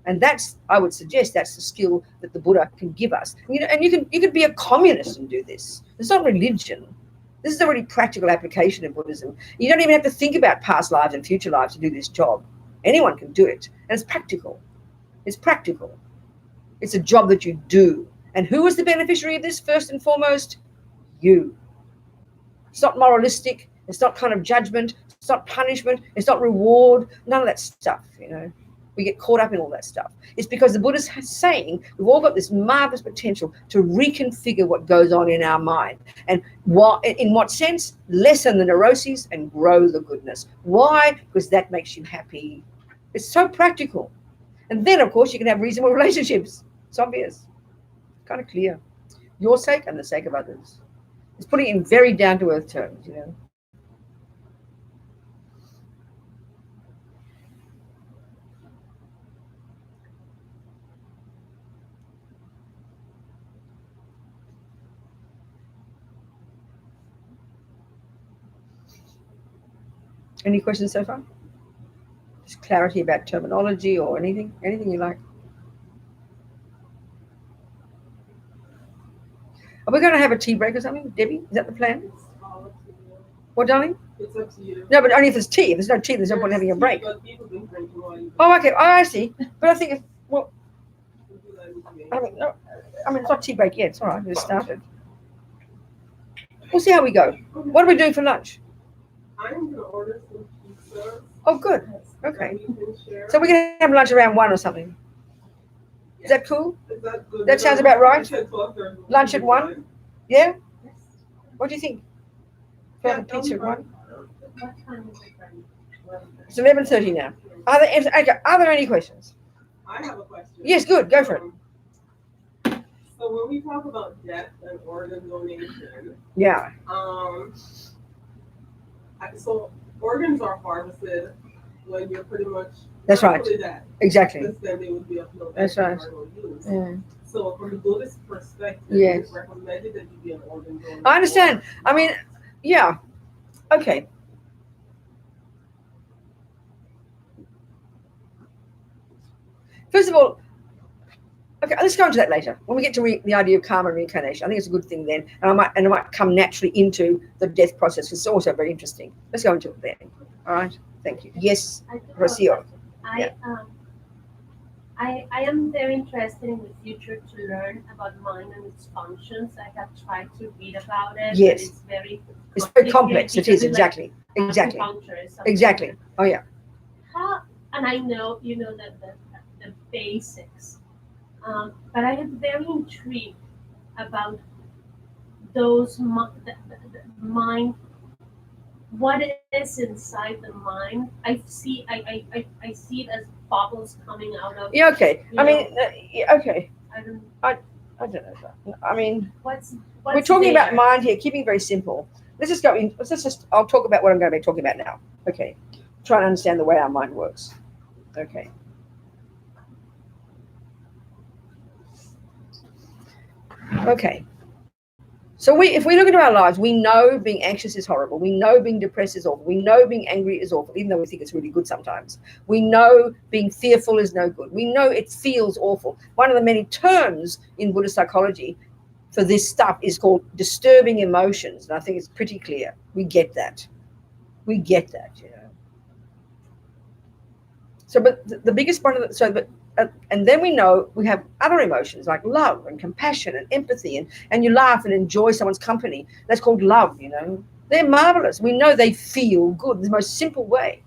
And I would suggest that's the skill that the Buddha can give us. You know, and you can be a communist and do this. It's not religion. This is a really practical application of Buddhism. You don't even have to think about past lives and future lives to do this job. Anyone can do it. And it's practical. It's practical. It's a job that you do. And who is the beneficiary of this first and foremost? You. It's not moralistic. It's not kind of judgment. It's not punishment. It's not reward. None of that stuff, you know. We get caught up in all that stuff. It's because the Buddha's saying we've all got this marvelous potential to reconfigure what goes on in our mind. And in what sense? Lessen the neuroses and grow the goodness. Why? Because that makes you happy. It's so practical. And then, of course, you can have reasonable relationships. It's obvious. Kind of clear. Your sake and the sake of others. It's putting it in very down-to-earth terms, you know. Any questions so far? Just clarity about terminology or anything you like. Are we going to have a tea break or something, Debbie? Is that the plan? What, darling? It's up to you. No, but only if there's tea. If there's no tea, there's no point having a break. Oh, okay. Oh, I see. But I think it's not tea break yet. It's all right. It just started. We'll see how we go. What are we doing for lunch? I'm going to order some pizza. Oh, good. Okay. So we're going to have lunch around 1 or something. Is that cool? Is that good? That sounds about right. Lunch at 12:30. Lunch at 1? Yeah? What do you think? Can I have a pizza at 1? What time is it then? It's 11:30 now. Are there any questions? I have a question. Yes, good. Go for it. So when we talk about death and organ donation, Yeah. So organs are harvested when you're pretty much That's right. dead. Exactly. Because then they would be of no That's right. use. Yeah. So from the Buddhist perspective, Yes. it's recommended that you be an organ donor. I understand. I mean, yeah. Okay. First of all, okay, let's go into that later. When we get to the idea of karma and reincarnation, I think it's a good thing then, and I might come naturally into the death process, because it's also very interesting. Let's go into it then. All right. Thank you. Yes, Rocio. I am very interested in the future to learn about mind and its functions. I have tried to read about it. Yes. But It's very complex. It is, exactly. Exactly. Exactly. Oh, yeah. And I know you know that the basics, but I am very intrigued about those the mind. What is inside the mind? I see it as bubbles coming out of. Yeah. Okay. I mean, okay. I don't know. I mean, what's we're talking there? about mind here, keeping it very simple. Let's just go in. I'll talk about what I'm going to be talking about now. Okay. Try to understand the way our mind works. Okay. Okay. So if we look into our lives, we know being anxious is horrible. We know being depressed is awful. We know being angry is awful, even though we think it's really good sometimes. We know being fearful is no good. We know it feels awful. One of the many terms in Buddhist psychology for this stuff is called disturbing emotions. And I think it's pretty clear. We get that. We get that, you know. So, but the biggest one of the, and then we know we have other emotions like love and compassion and empathy, and you laugh and enjoy someone's company. That's called love, you know. They're marvelous. We know they feel good, the most simple way.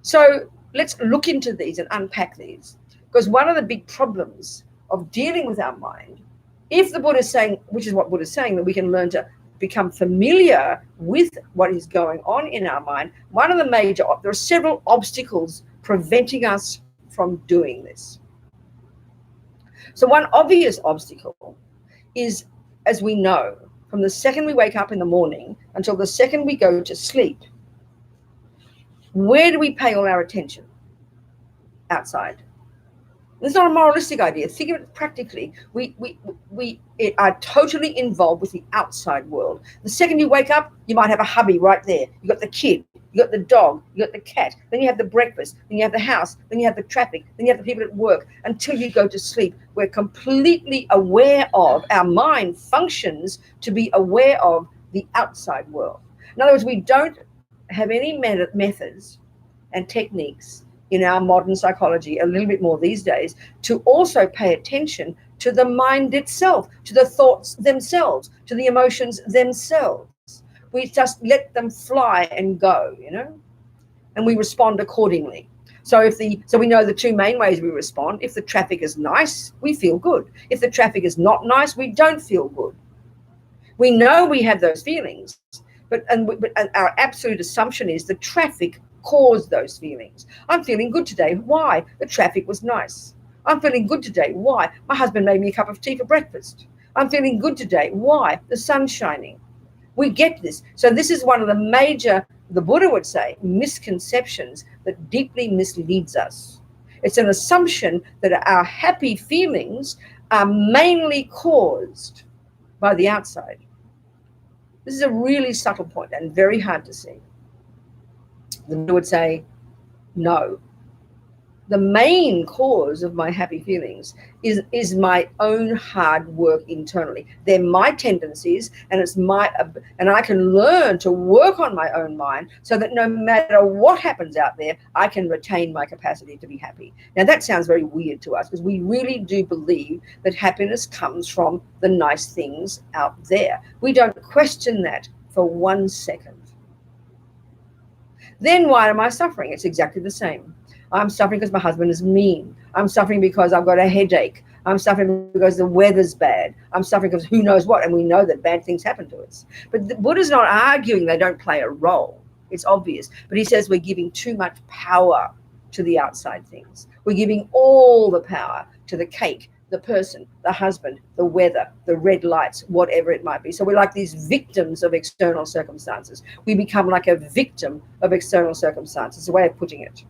So let's look into these and unpack these, because one of the big problems of dealing with our mind, if the Buddha is saying, which is what Buddha is saying, that we can learn to become familiar with what is going on in our mind, one of the major, there are several obstacles preventing us from doing this. So one obvious obstacle is, as we know, from the second we wake up in the morning until the second we go to sleep, where do we pay all our attention? Outside. It's not a moralistic idea. Think of it practically. We are totally involved with the outside world. The second you wake up, you might have a hubby right there. You've got the kid, you got the dog, you got the cat, then you have the breakfast, then you have the house, then you have the traffic, then you have the people at work. Until you go to sleep, we're completely aware of, our mind functions to be aware of the outside world. In other words, we don't have any methods and techniques in our modern psychology, a little bit more these days, to also pay attention to the mind itself, to the thoughts themselves, to the emotions themselves. We just let them fly and go, you know, and we respond accordingly. So we know the two main ways we respond. If the traffic is nice, we feel good. If the traffic is not nice, we don't feel good. We know we have those feelings, but our absolute assumption is the traffic caused those feelings. I'm feeling good today. Why? The traffic was nice. I'm feeling good today. Why? My husband made me a cup of tea for breakfast. I'm feeling good today. Why? The sun's shining. We get this. So this is one of the major, the Buddha would say, misconceptions that deeply misleads us. It's an assumption that our happy feelings are mainly caused by the outside. This is a really subtle point and very hard to see. The Buddha would say, no. The main cause of my happy feelings is my own hard work internally. They're my tendencies, and and I can learn to work on my own mind so that no matter what happens out there, I can retain my capacity to be happy. Now that sounds very weird to us, because we really do believe that happiness comes from the nice things out there. We don't question that for 1 second. Then why am I suffering? It's exactly the same. I'm suffering because my husband is mean. I'm suffering because I've got a headache. I'm suffering because the weather's bad. I'm suffering because who knows what. And we know that bad things happen to us. But the Buddha's not arguing they don't play a role. It's obvious. But he says we're giving too much power to the outside things. We're giving all the power to the cake, the person, the husband, the weather, the red lights, whatever it might be. So we're like these victims of external circumstances. We become like a victim of external circumstances, is a way of putting it.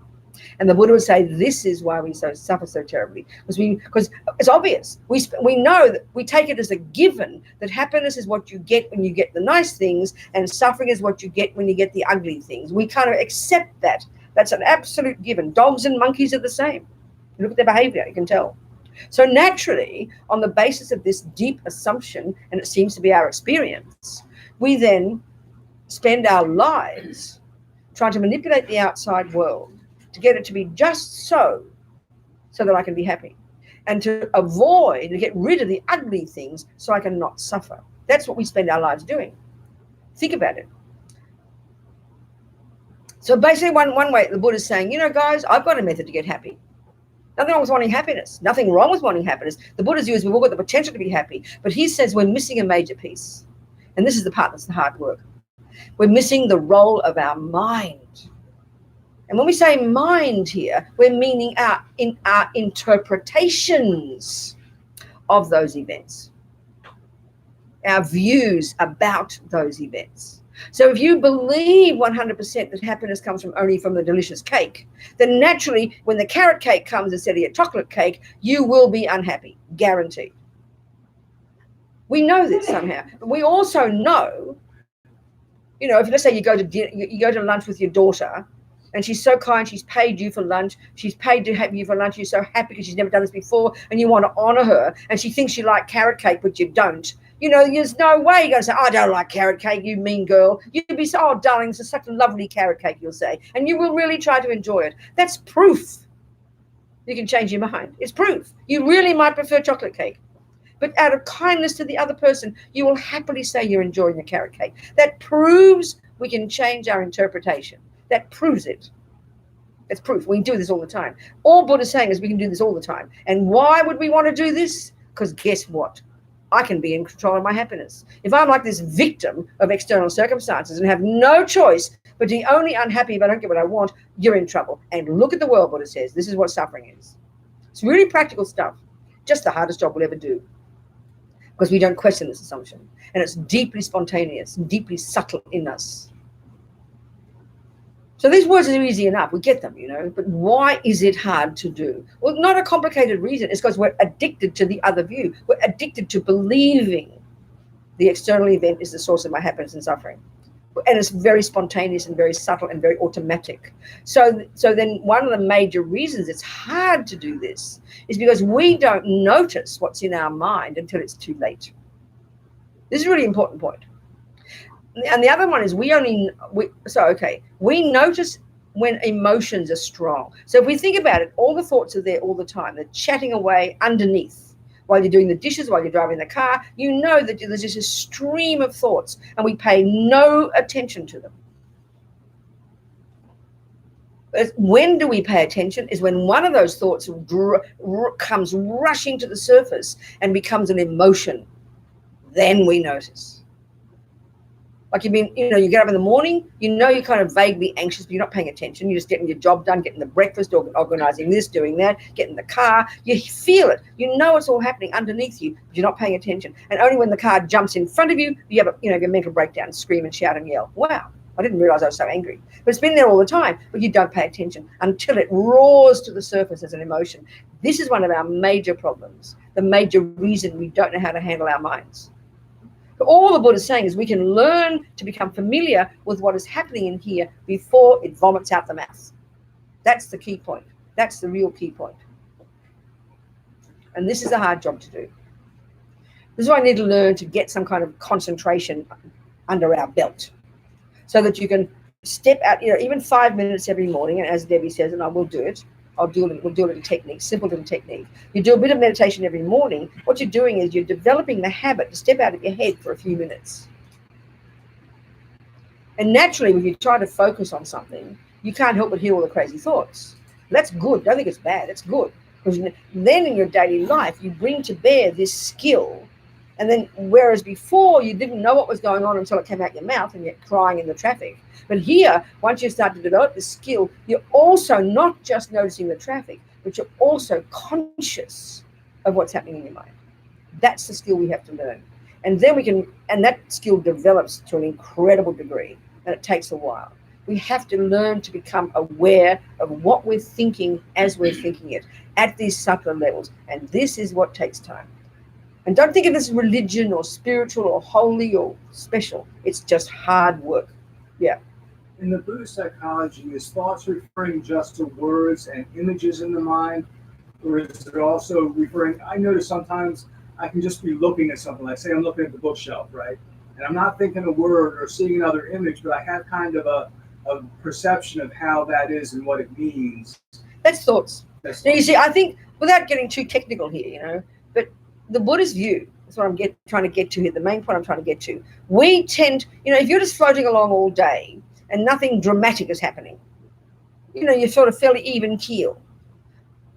And the Buddha would say this is why we suffer so terribly, because it's obvious. We know that we take it as a given that happiness is what you get when you get the nice things, and suffering is what you get when you get the ugly things. We kind of accept that. That's an absolute given. Dogs and monkeys are the same. You look at their behavior, you can tell. So naturally, on the basis of this deep assumption, and it seems to be our experience, we then spend our lives trying to manipulate the outside world to get it to be just so that I can be happy, and to avoid, to get rid of the ugly things so I can not suffer. That's what we spend our lives doing. Think about it. So basically one way the Buddha's saying, guys, I've got a method to get happy. Nothing wrong with wanting happiness. Nothing wrong with wanting happiness. The Buddha's view is we've all got the potential to be happy, but he says we're missing a major piece. And this is the part that's the hard work. We're missing the role of our mind. And when we say mind here, we're meaning our interpretations of those events, our views about those events. So if you believe 100% that happiness comes only from the delicious cake, then naturally when the carrot cake comes instead of your chocolate cake, you will be unhappy, guaranteed. We know this somehow. But we also know, if let's say you go to lunch with your daughter, and she's so kind, she's paid you for lunch, she's paid to have you for lunch, you're so happy because she's never done this before, and you want to honor her, and she thinks you like carrot cake, but you don't. There's no way you're going to say, I don't like carrot cake, you mean girl. You'd be so, oh, darling, this is such a lovely carrot cake, you'll say. And you will really try to enjoy it. That's proof you can change your mind. It's proof. You really might prefer chocolate cake. But out of kindness to the other person, you will happily say you're enjoying the carrot cake. That proves we can change our interpretation. That proves it. That's proof. We do this all the time. All Buddha's saying is we can do this all the time. And why would we want to do this? Because guess what? I can be in control of my happiness. If I'm like this victim of external circumstances and have no choice but to be only unhappy if I don't get what I want, you're in trouble. And look at the world, Buddha says. This is what suffering is. It's really practical stuff. Just the hardest job we'll ever do. Because we don't question this assumption. And it's deeply spontaneous and deeply subtle in us. So these words are easy enough. We get them, but why is it hard to do? Well, not a complicated reason. It's because we're addicted to the other view. We're addicted to believing the external event is the source of my happiness and suffering. And it's very spontaneous and very subtle and very automatic. So then one of the major reasons it's hard to do this is because we don't notice what's in our mind until it's too late. This is a really important point. And the other one is we notice when emotions are strong. So if we think about it, all the thoughts are there all the time. They're chatting away underneath while you're doing the dishes, while you're driving the car. You know that there's just a stream of thoughts and we pay no attention to them. But when do we pay attention? Is when one of those thoughts comes rushing to the surface and becomes an emotion. Then we notice. Like you get up in the morning, you're kind of vaguely anxious, but you're not paying attention. You're just getting your job done, getting the breakfast, organizing this, doing that, getting the car. You feel it. You know it's all happening underneath you, but you're not paying attention. And only when the car jumps in front of you, you have a mental breakdown, scream and shout and yell. Wow, I didn't realize I was so angry. But it's been there all the time, but you don't pay attention until it roars to the surface as an emotion. This is one of our major problems, the major reason we don't know how to handle our minds. All the Buddha is saying is we can learn to become familiar with what is happening in here before it vomits out the mouth. That's the key point. That's the real key point. And this is a hard job to do. This is why I need to learn to get some kind of concentration under our belt so that you can step out, even 5 minutes every morning. And as Debbie says, and I will do it, we'll do a little technique, simple little technique. You do a bit of meditation every morning. What you're doing is you're developing the habit to step out of your head for a few minutes. And naturally, when you try to focus on something, you can't help but hear all the crazy thoughts. That's good. Don't think it's bad. That's good. Because then in your daily life, you bring to bear this skill. And then, whereas before you didn't know what was going on until it came out your mouth and you're crying in the traffic. But here, once you start to develop the skill, you're also not just noticing the traffic, but you're also conscious of what's happening in your mind. That's the skill we have to learn. And then we can, and that skill develops to an incredible degree, and it takes a while. We have to learn to become aware of what we're thinking as we're thinking it at these subtler levels. And this is what takes time. And don't think of this as religion or spiritual or holy or special. It's just hard work. Yeah. In the Buddhist psychology, is thoughts referring just to words and images in the mind? Or is it also referring, I notice sometimes I can just be looking at something, like say I'm looking at the bookshelf, right? And I'm not thinking a word or seeing another image, but I have kind of a perception of how that is and what it means. That's thoughts. Now, you see, I think, without getting too technical here, but the Buddhist view, that's what I'm trying to get to here, the main point I'm trying to get to. We tend, if you're just floating along all day and nothing dramatic is happening, you're sort of fairly even keel.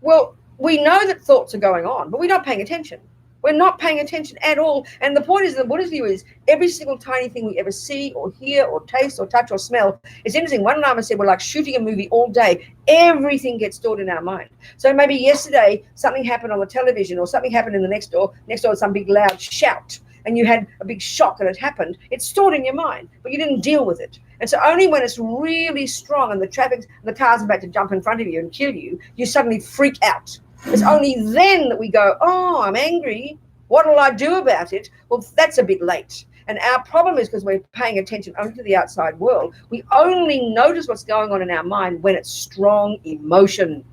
Well, we know that thoughts are going on, but we're not paying attention. We're not paying attention at all. And the point is, the Buddhist view is every single tiny thing we ever see or hear or taste or touch or smell. It's interesting. One Lama said we're like shooting a movie all day. Everything gets stored in our mind. So maybe yesterday something happened on the television or something happened in the next door some big loud shout, and you had a big shock and it happened. It's stored in your mind, but you didn't deal with it. And so only when it's really strong and the car's about to jump in front of you and kill you, you suddenly freak out. It's only then that we go, oh, I'm angry. What'll I do about it? Well, that's a bit late. And our problem is because we're paying attention only to the outside world. We only notice what's going on in our mind when it's strong emotion.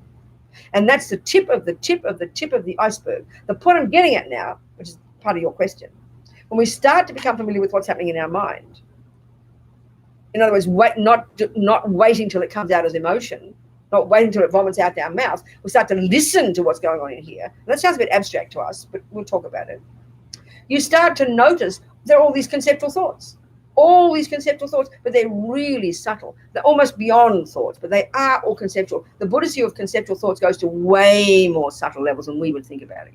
And that's the tip of the iceberg. The point I'm getting at now, which is part of your question, when we start to become familiar with what's happening in our mind, in other words, not waiting till it comes out as emotion, not waiting until it vomits out our mouth, we start to listen to what's going on in here. And that sounds a bit abstract to us, but we'll talk about it. You start to notice there are all these conceptual thoughts, but they're really subtle. They're almost beyond thoughts, but they are all conceptual. The Buddhist view of conceptual thoughts goes to way more subtle levels than we would think about it,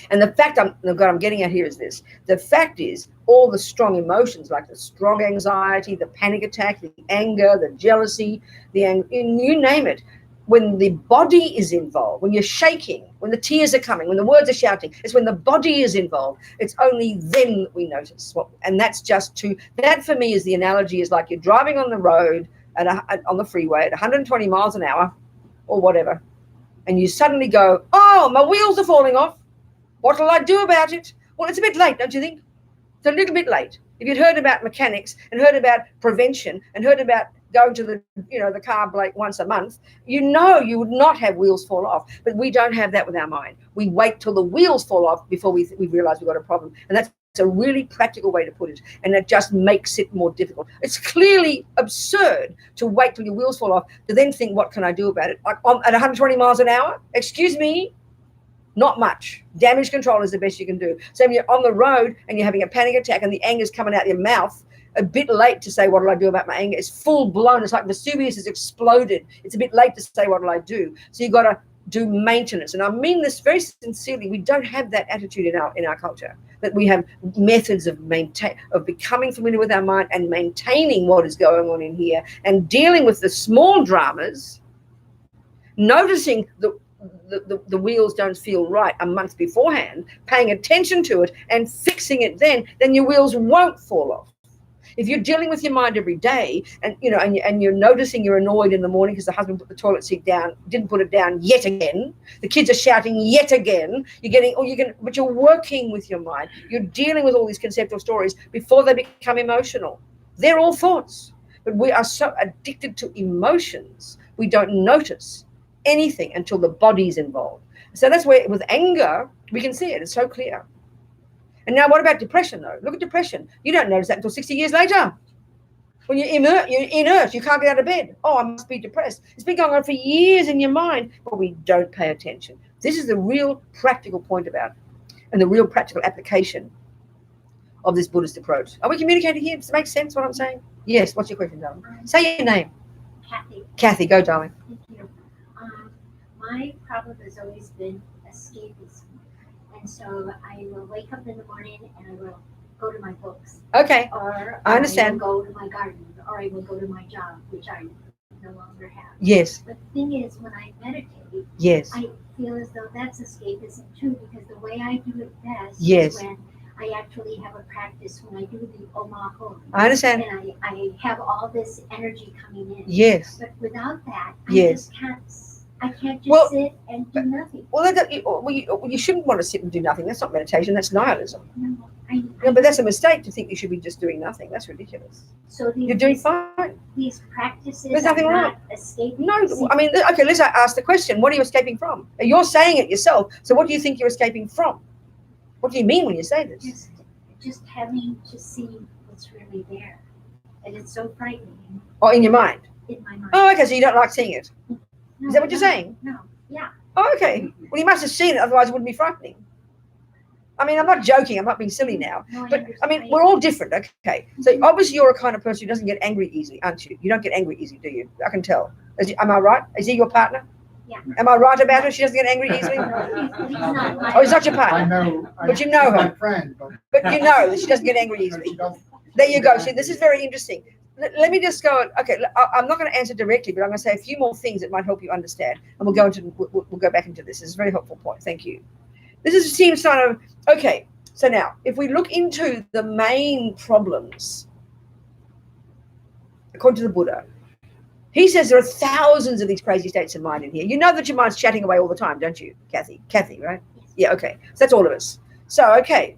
And the fact I'm getting at here is this. The fact is, all the strong emotions, like the strong anxiety, the panic attack, the anger, the jealousy, you name it, when the body is involved, when you're shaking, when the tears are coming, when the words are shouting, it's when the body is involved. It's only then that we notice. And that's that for me is the analogy is like you're driving on the road, on the freeway at 120 miles an hour or whatever, and you suddenly go, oh, my wheels are falling off. What'll I do about it? Well, it's a bit late, don't you think? It's a little bit late. If you'd heard about mechanics and heard about prevention and heard about going to the car like once a month, you would not have wheels fall off. But we don't have that with our mind. We wait till the wheels fall off before we realize we've got a problem. And that's a really practical way to put it. And it just makes it more difficult. It's clearly absurd to wait till your wheels fall off to then think, what can I do about it? Like at 120 miles an hour? Excuse me? Not much. Damage control is the best you can do. So if you're on the road and you're having a panic attack and the anger's coming out your mouth, a bit late to say, what will I do about my anger? It's full blown. It's like Vesuvius has exploded. It's a bit late to say, what will I do? So you've got to do maintenance. And I mean this very sincerely. We don't have that attitude in our culture, that we have methods of becoming familiar with our mind and maintaining what is going on in here and dealing with the small dramas, noticing the wheels don't feel right a month beforehand, paying attention to it and fixing it then your wheels won't fall off. If you're dealing with your mind every day and you're noticing you're annoyed in the morning because the husband put the toilet seat down, didn't put it down yet again, the kids are shouting yet again, but you're working with your mind. You're dealing with all these conceptual stories before they become emotional. They're all thoughts, but we are so addicted to emotions, we don't notice anything until the body's involved. So that's where with anger we can see it. It's so clear. And now what about depression though? Look at depression. You don't notice that until 60 years later. When you're inert, you can't get out of bed. Oh, I must be depressed. It's been going on for years in your mind, but we don't pay attention. This is the real practical point about it, and the real practical application of this Buddhist approach. Are we communicating here? Does it make sense what I'm saying? Yes. What's your question, darling? Say your name. Kathy. Kathy, go, darling. Thank you. My problem has always been escapism. And so I will wake up in the morning and I will go to my books. Okay, Or I understand. will go to my garden. Or I will go to my job, which I no longer have. Yes, But the thing is, when I meditate, yes, I feel as though that's escapism too, because the way I do it best Yes. is when I actually have a practice, when I do the Omahom. I understand. And I have all this energy coming in. Yes. But without that, Yes. I can't just Well, sit and do nothing. Well, you shouldn't want to sit and do nothing. That's not meditation. That's nihilism. No, No, but that's a mistake to think you should be just doing nothing. That's ridiculous. so You're doing fine. these practices There's nothing are wrong. not escaping. No, I mean, okay, let's ask the question. What are you escaping from? You're saying it yourself. So what do you think you're escaping from? What do you mean when you say this? Just having to see what's really there. And it's so frightening Oh, in your mind. in my mind. Oh, okay, so you don't like seeing it. No, Is that what you're saying? No, yeah. Oh, okay. Well, you must have seen it, otherwise it wouldn't be frightening. I mean, I'm not joking. I'm not being silly now. No, But, I understand. mean, we're all different, okay? So obviously you're a kind of person who doesn't get angry easily, aren't you? You don't get angry easily, do you? I can tell. Am I right? Is he your partner? Yeah. Am I right about her? She doesn't get angry easily? He's not my- Oh, he's not your I partner. know. But you know she's her. my friend, But you know that she doesn't get angry she easily. doesn't. There you go. See, this is very interesting. Let me just go. Okay, I'm not going to answer directly, but I'm going to say a few more things that might help you understand, and we'll go back into this. It's a very helpful point. Thank you. Seems kind of okay. So now, if we look into the main problems, according to the Buddha, he says there are thousands of these crazy states of mind in here. You know that your mind's chatting away all the time, don't you, Kathy? Kathy, right? Yeah. Okay. So that's all of us. So okay.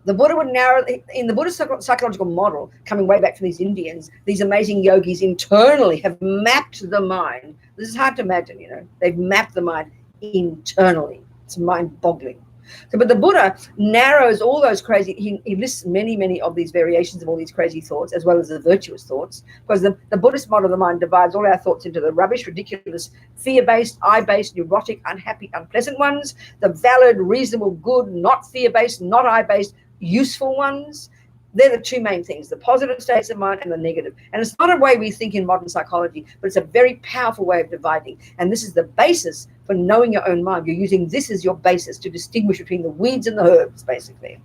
The Buddha would narrow, in the Buddhist psychological model, coming way back from these Indians, these amazing yogis internally have mapped the mind. This is hard to imagine, you know. They've mapped the mind internally. It's mind-boggling. So, but the Buddha narrows all those crazy, he lists many of these variations of all these crazy thoughts, as well as the virtuous thoughts, because the Buddhist model of the mind divides all our thoughts into the rubbish, ridiculous, fear-based, I-based, neurotic, unhappy, unpleasant ones, the valid, reasonable, good, not fear-based, not I-based, useful ones. They're the two main things, the positive states of mind and the negative. And it's not a way we think in modern psychology, but it's a very powerful way of dividing. And this is the basis for knowing your own mind. You're using this as your basis to distinguish between the weeds and the herbs, basically.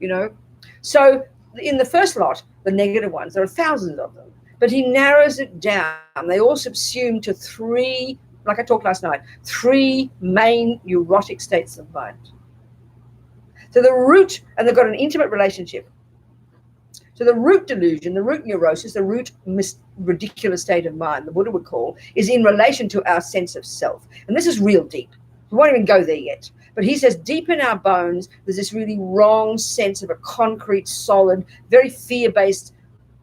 You know? So in the first lot, the negative ones, there are thousands of them. But he narrows it down. They all subsume to three, like I talked last night, three main neurotic states of mind. So the root, and they've got an intimate relationship. So the root delusion, the root neurosis, the root ridiculous state of mind, the Buddha would call, is in relation to our sense of self. And this is real deep. We won't even go there yet. But he says deep in our bones, there's this really wrong sense of a concrete, solid, very fear-based,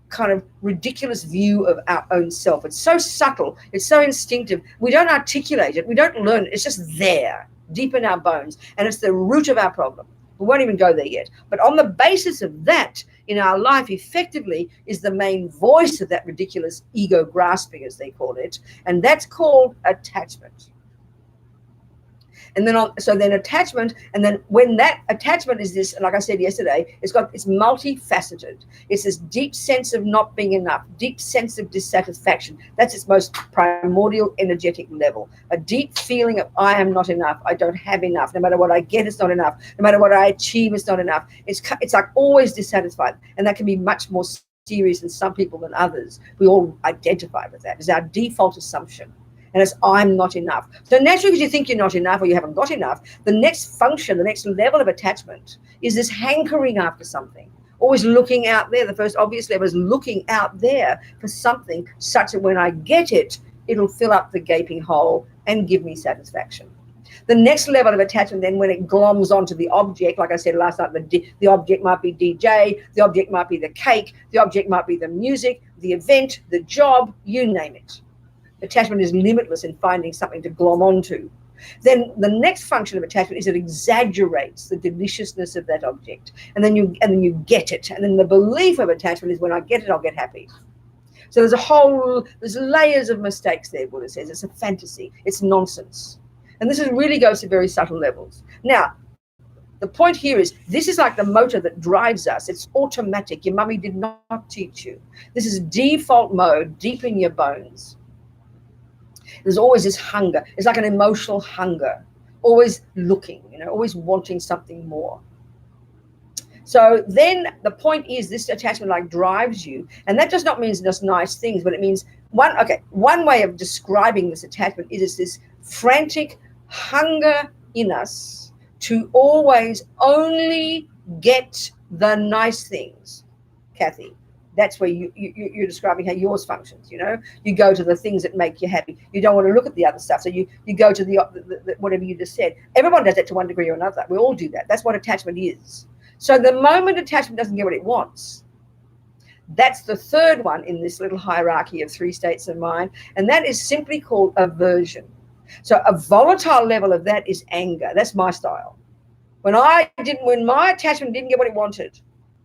kind of ridiculous view of our own self. It's so subtle. It's so instinctive. We don't articulate it. We don't learn it. It's just there, deep in our bones. And it's the root of our problem. We won't even go there yet. But on the basis of that, in our life, effectively, is the main voice of that ridiculous ego grasping, as they call it. And that's called attachment. And then attachment, and then when that attachment is this, like I said yesterday, it's multifaceted. It's this deep sense of not being enough, deep sense of dissatisfaction. That's its most primordial energetic level. A deep feeling of I am not enough, I don't have enough. No matter what I get, it's not enough. No matter what I achieve, it's not enough. It's like always dissatisfied, and that can be much more serious in some people than others. We all identify with that. It's our default assumption. And it's I'm not enough. So naturally, because you think you're not enough or you haven't got enough, the next function, the next level of attachment is this hankering after something. Always looking out there. The first obvious level is looking out there for something such that when I get it, it'll fill up the gaping hole and give me satisfaction. The next level of attachment, then, when it gloms onto the object, like I said last night, the object might be DJ, the object might be the cake, the object might be the music, the event, the job, you name it. Attachment is limitless in finding something to glom onto. Then the next function of attachment is it exaggerates the deliciousness of that object, and then you get it. And then the belief of attachment is when I get it, I'll get happy. So there's layers of mistakes there. Buddha says it's a fantasy, it's nonsense, and this really goes to very subtle levels. Now, The point here is this is like the motor that drives us. It's automatic. Your mummy did not teach you. This is default mode, deep in your bones. There's always this hunger. It's like an emotional hunger, always looking, always wanting something more. So then the point is this attachment like drives you. And that does not mean just nice things, but it means one way of describing this attachment is this frantic hunger in us to always only get the nice things, Kathy. That's where you're describing how yours functions. You go to the things that make you happy. You don't want to look at the other stuff, so you go to the whatever you just said. Everyone does that to one degree or another. We all do that. That's what attachment is. So the moment attachment doesn't get what it wants, that's the third one in this little hierarchy of 3 states of mind, and that is simply called aversion. So a volatile level of that is anger. That's my style. When my attachment didn't get what it wanted,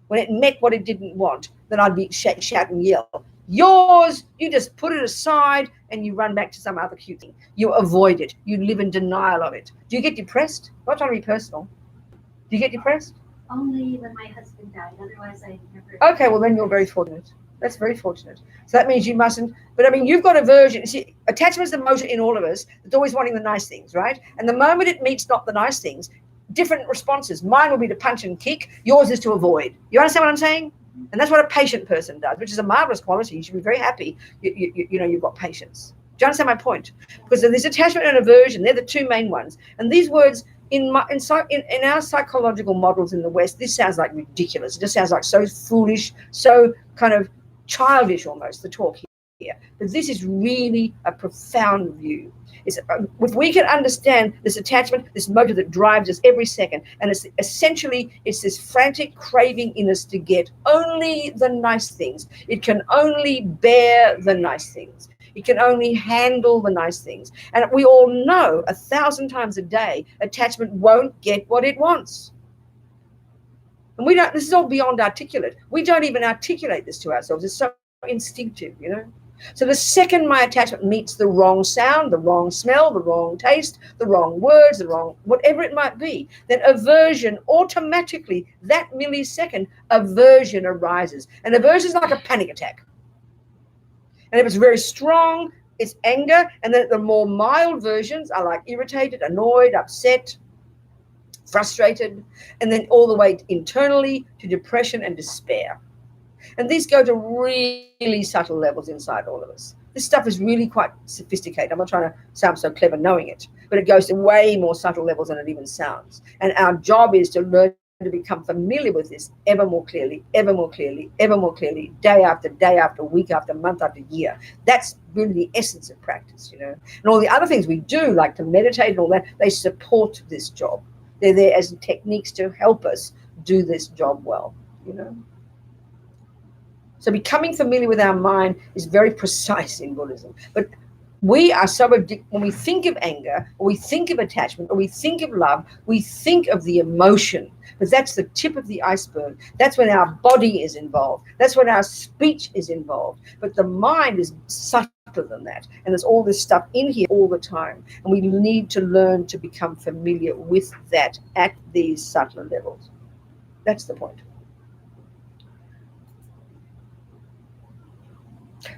when it met what it didn't want, then I'd be shout and yell. Yours, you just put it aside and you run back to some other cute thing. You avoid it. You live in denial of it. Do you get depressed? I'm not trying to be personal. Do you get depressed? Only when my husband died. Otherwise, I never. Okay, well then you're very fortunate. That's very fortunate. So that means you mustn't. But I mean, you've got aversion. See, attachment is the motor in all of us. It's always wanting the nice things, right? And the moment it meets not the nice things, different responses. Mine will be to punch and kick. Yours is to avoid. You understand what I'm saying? And that's what a patient person does, which is a marvelous quality. You should be very happy. You've got patience. Do you understand my point? Because there's attachment and aversion. They're the two main ones. And these words in our psychological models in the West, this sounds like ridiculous. It just sounds like so foolish, so kind of childish almost, the talk here. But this is really a profound view. If we can understand this attachment, this motor that drives us every second, and it's this frantic craving in us to get only the nice things. It can only bear the nice things. It can only handle the nice things. And we all know 1,000 times a day, attachment won't get what it wants. And this is all beyond articulate. We don't even articulate this to ourselves. It's so instinctive, So the second my attachment meets the wrong sound, the wrong smell, the wrong taste, the wrong words, the wrong whatever it might be, then aversion automatically, that millisecond, aversion arises. And aversion is like a panic attack. And if it's very strong, it's anger. And then the more mild versions are like irritated, annoyed, upset, frustrated, and then all the way internally to depression and despair. And these go to really subtle levels inside all of us. This stuff is really quite sophisticated. I'm not trying to sound so clever knowing it, but it goes to way more subtle levels than it even sounds. And our job is to learn to become familiar with this ever more clearly, ever more clearly, ever more clearly, day after day after week after month after year. That's really the essence of practice, And all the other things we do, like to meditate and all that, they support this job. They're there as techniques to help us do this job well, So becoming familiar with our mind is very precise in Buddhism. But we are so addicted. When we think of anger, or we think of attachment, or we think of love, we think of the emotion. But that's the tip of the iceberg. That's when our body is involved. That's when our speech is involved. But the mind is subtler than that. And there's all this stuff in here all the time. And we need to learn to become familiar with that at these subtler levels. That's the point.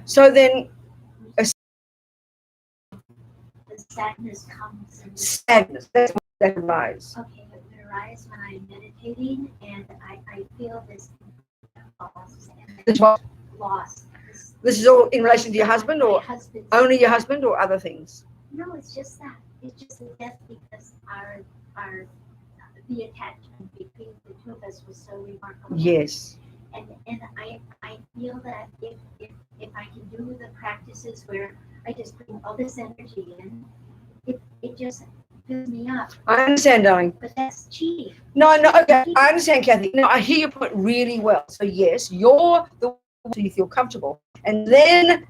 So then, The sadness comes. sadness, that's what that arises. Okay, it would arise when I'm meditating and I feel this loss. This what? Loss. This is all in relation to your husband, or only your husband, or other things? No, it's just that. It's just the death because the attachment between the two of us was so remarkable. Yes. And I feel that if I can do the practices where I just bring all this energy in, it just fills me up. I understand, darling. But that's cheating. No, okay. I understand, Kathy. No, I hear your point really well. So yes, you're the one so you feel comfortable. And then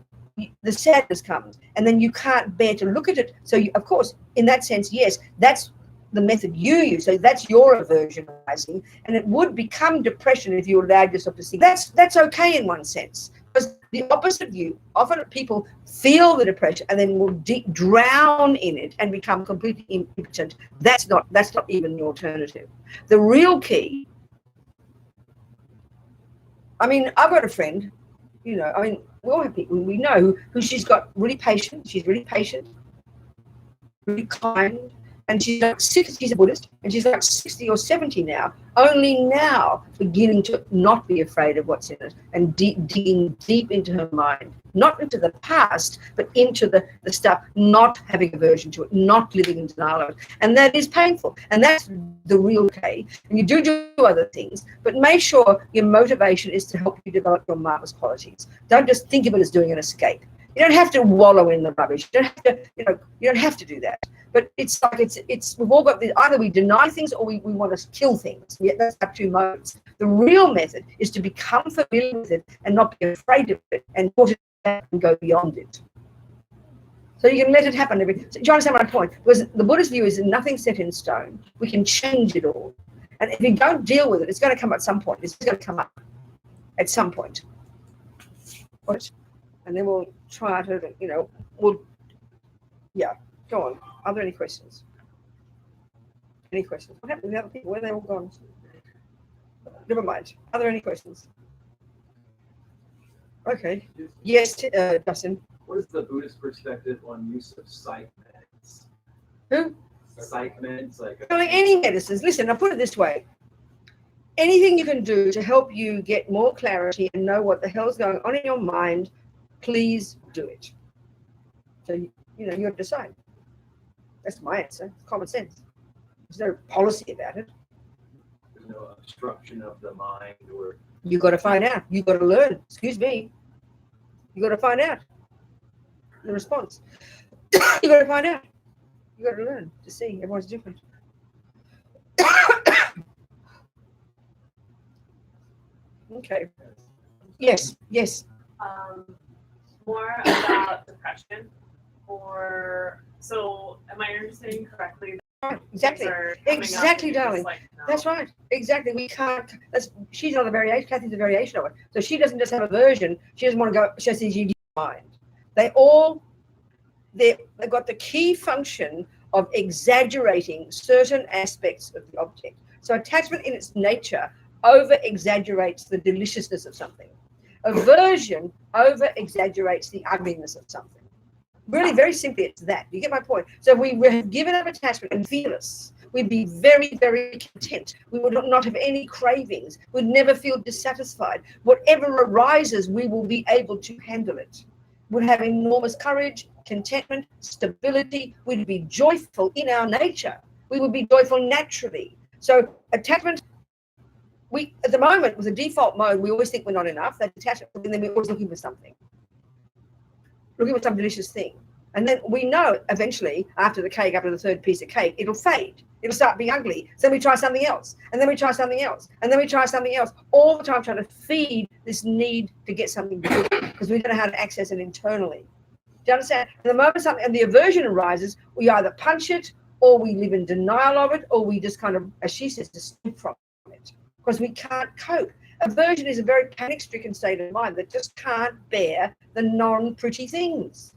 the sadness comes. And then you can't bear to look at it. So of course, in that sense, yes, that's the method you use. So that's your aversion rising. And it would become depression if you allowed yourself to see. That's okay in one sense. Because the opposite view, often people feel the depression and then will drown in it and become completely impotent. That's not even the alternative. The real key, I mean, I've got a friend, we all have people we know who she's got really patient. She's really patient, really kind, and she's like 60, she's a Buddhist, and she's like 60 or 70 now, only now beginning to not be afraid of what's in it and digging deep into her mind, not into the past, but into the stuff, not having aversion to it, not living in denial of it. And that is painful. And that's the real key. And you do other things, but make sure your motivation is to help you develop your marvelous qualities. Don't just think of it as doing an escape. You don't have to wallow in the rubbish. You don't have to, you don't have to do that. But it's like we've all got either we deny things or we want to kill things. Yeah, that's our two modes. The real method is to become familiar with it and not be afraid of it and put it down and go beyond it. So you can let it happen. Do you understand my point? Because the Buddhist view is nothing set in stone. We can change it all. And if you don't deal with it, it's going to come at some point. It's going to come up at some point. And then we'll try to, go on. Are there any questions? Any questions? What happened to the other people? Where are they all gone? Never mind. Are there any questions? Okay. Yes, Justin. What is the Buddhist perspective on use of psych meds? Who? Psych meds, like Any medicines. Listen, I'll put it this way. Anything you can do to help you get more clarity and know what the hell's going on in your mind, please do it. So, you have to decide. That's my answer. Common sense. There's no policy about it. there's no obstruction of the mind or You got to find out. You got to learn. Excuse me. You got to find out the response. You got to find out. You got to learn to see. Everyone's different. Okay. Yes. More about depression, so am I understanding correctly? Exactly. Exactly, darling. That's right. Exactly. We can't. She's not a variation. Kathy's a variation of it. So she doesn't just have aversion. She doesn't want to go. She has these mind. They've got the key function of exaggerating certain aspects of the object. So attachment in its nature over exaggerates the deliciousness of something. Aversion over exaggerates the ugliness of something. Really, very simply, it's that. You get my point? So we have given up attachment and fearless. We'd be very, very content. We would not have any cravings. We'd never feel dissatisfied. Whatever arises, we will be able to handle it. We'd have enormous courage, contentment, stability. We'd be joyful in our nature. We would be joyful naturally. So attachment, at the moment, with the default mode, we always think we're not enough. That attachment, and then we're always looking for something. Looking for some delicious thing. And then we know eventually, after the third piece of cake, it'll fade. It'll start being ugly. So then we try something else. And then we try something else. And then we try something else. All the time trying to feed this need to get something good because we don't know how to access it internally. Do you understand? And the moment something and the aversion arises, we either punch it or we live in denial of it or we just kind of, as she says, just sleep from it because we can't cope. Aversion is a very panic-stricken state of mind that just can't bear the non-pretty things.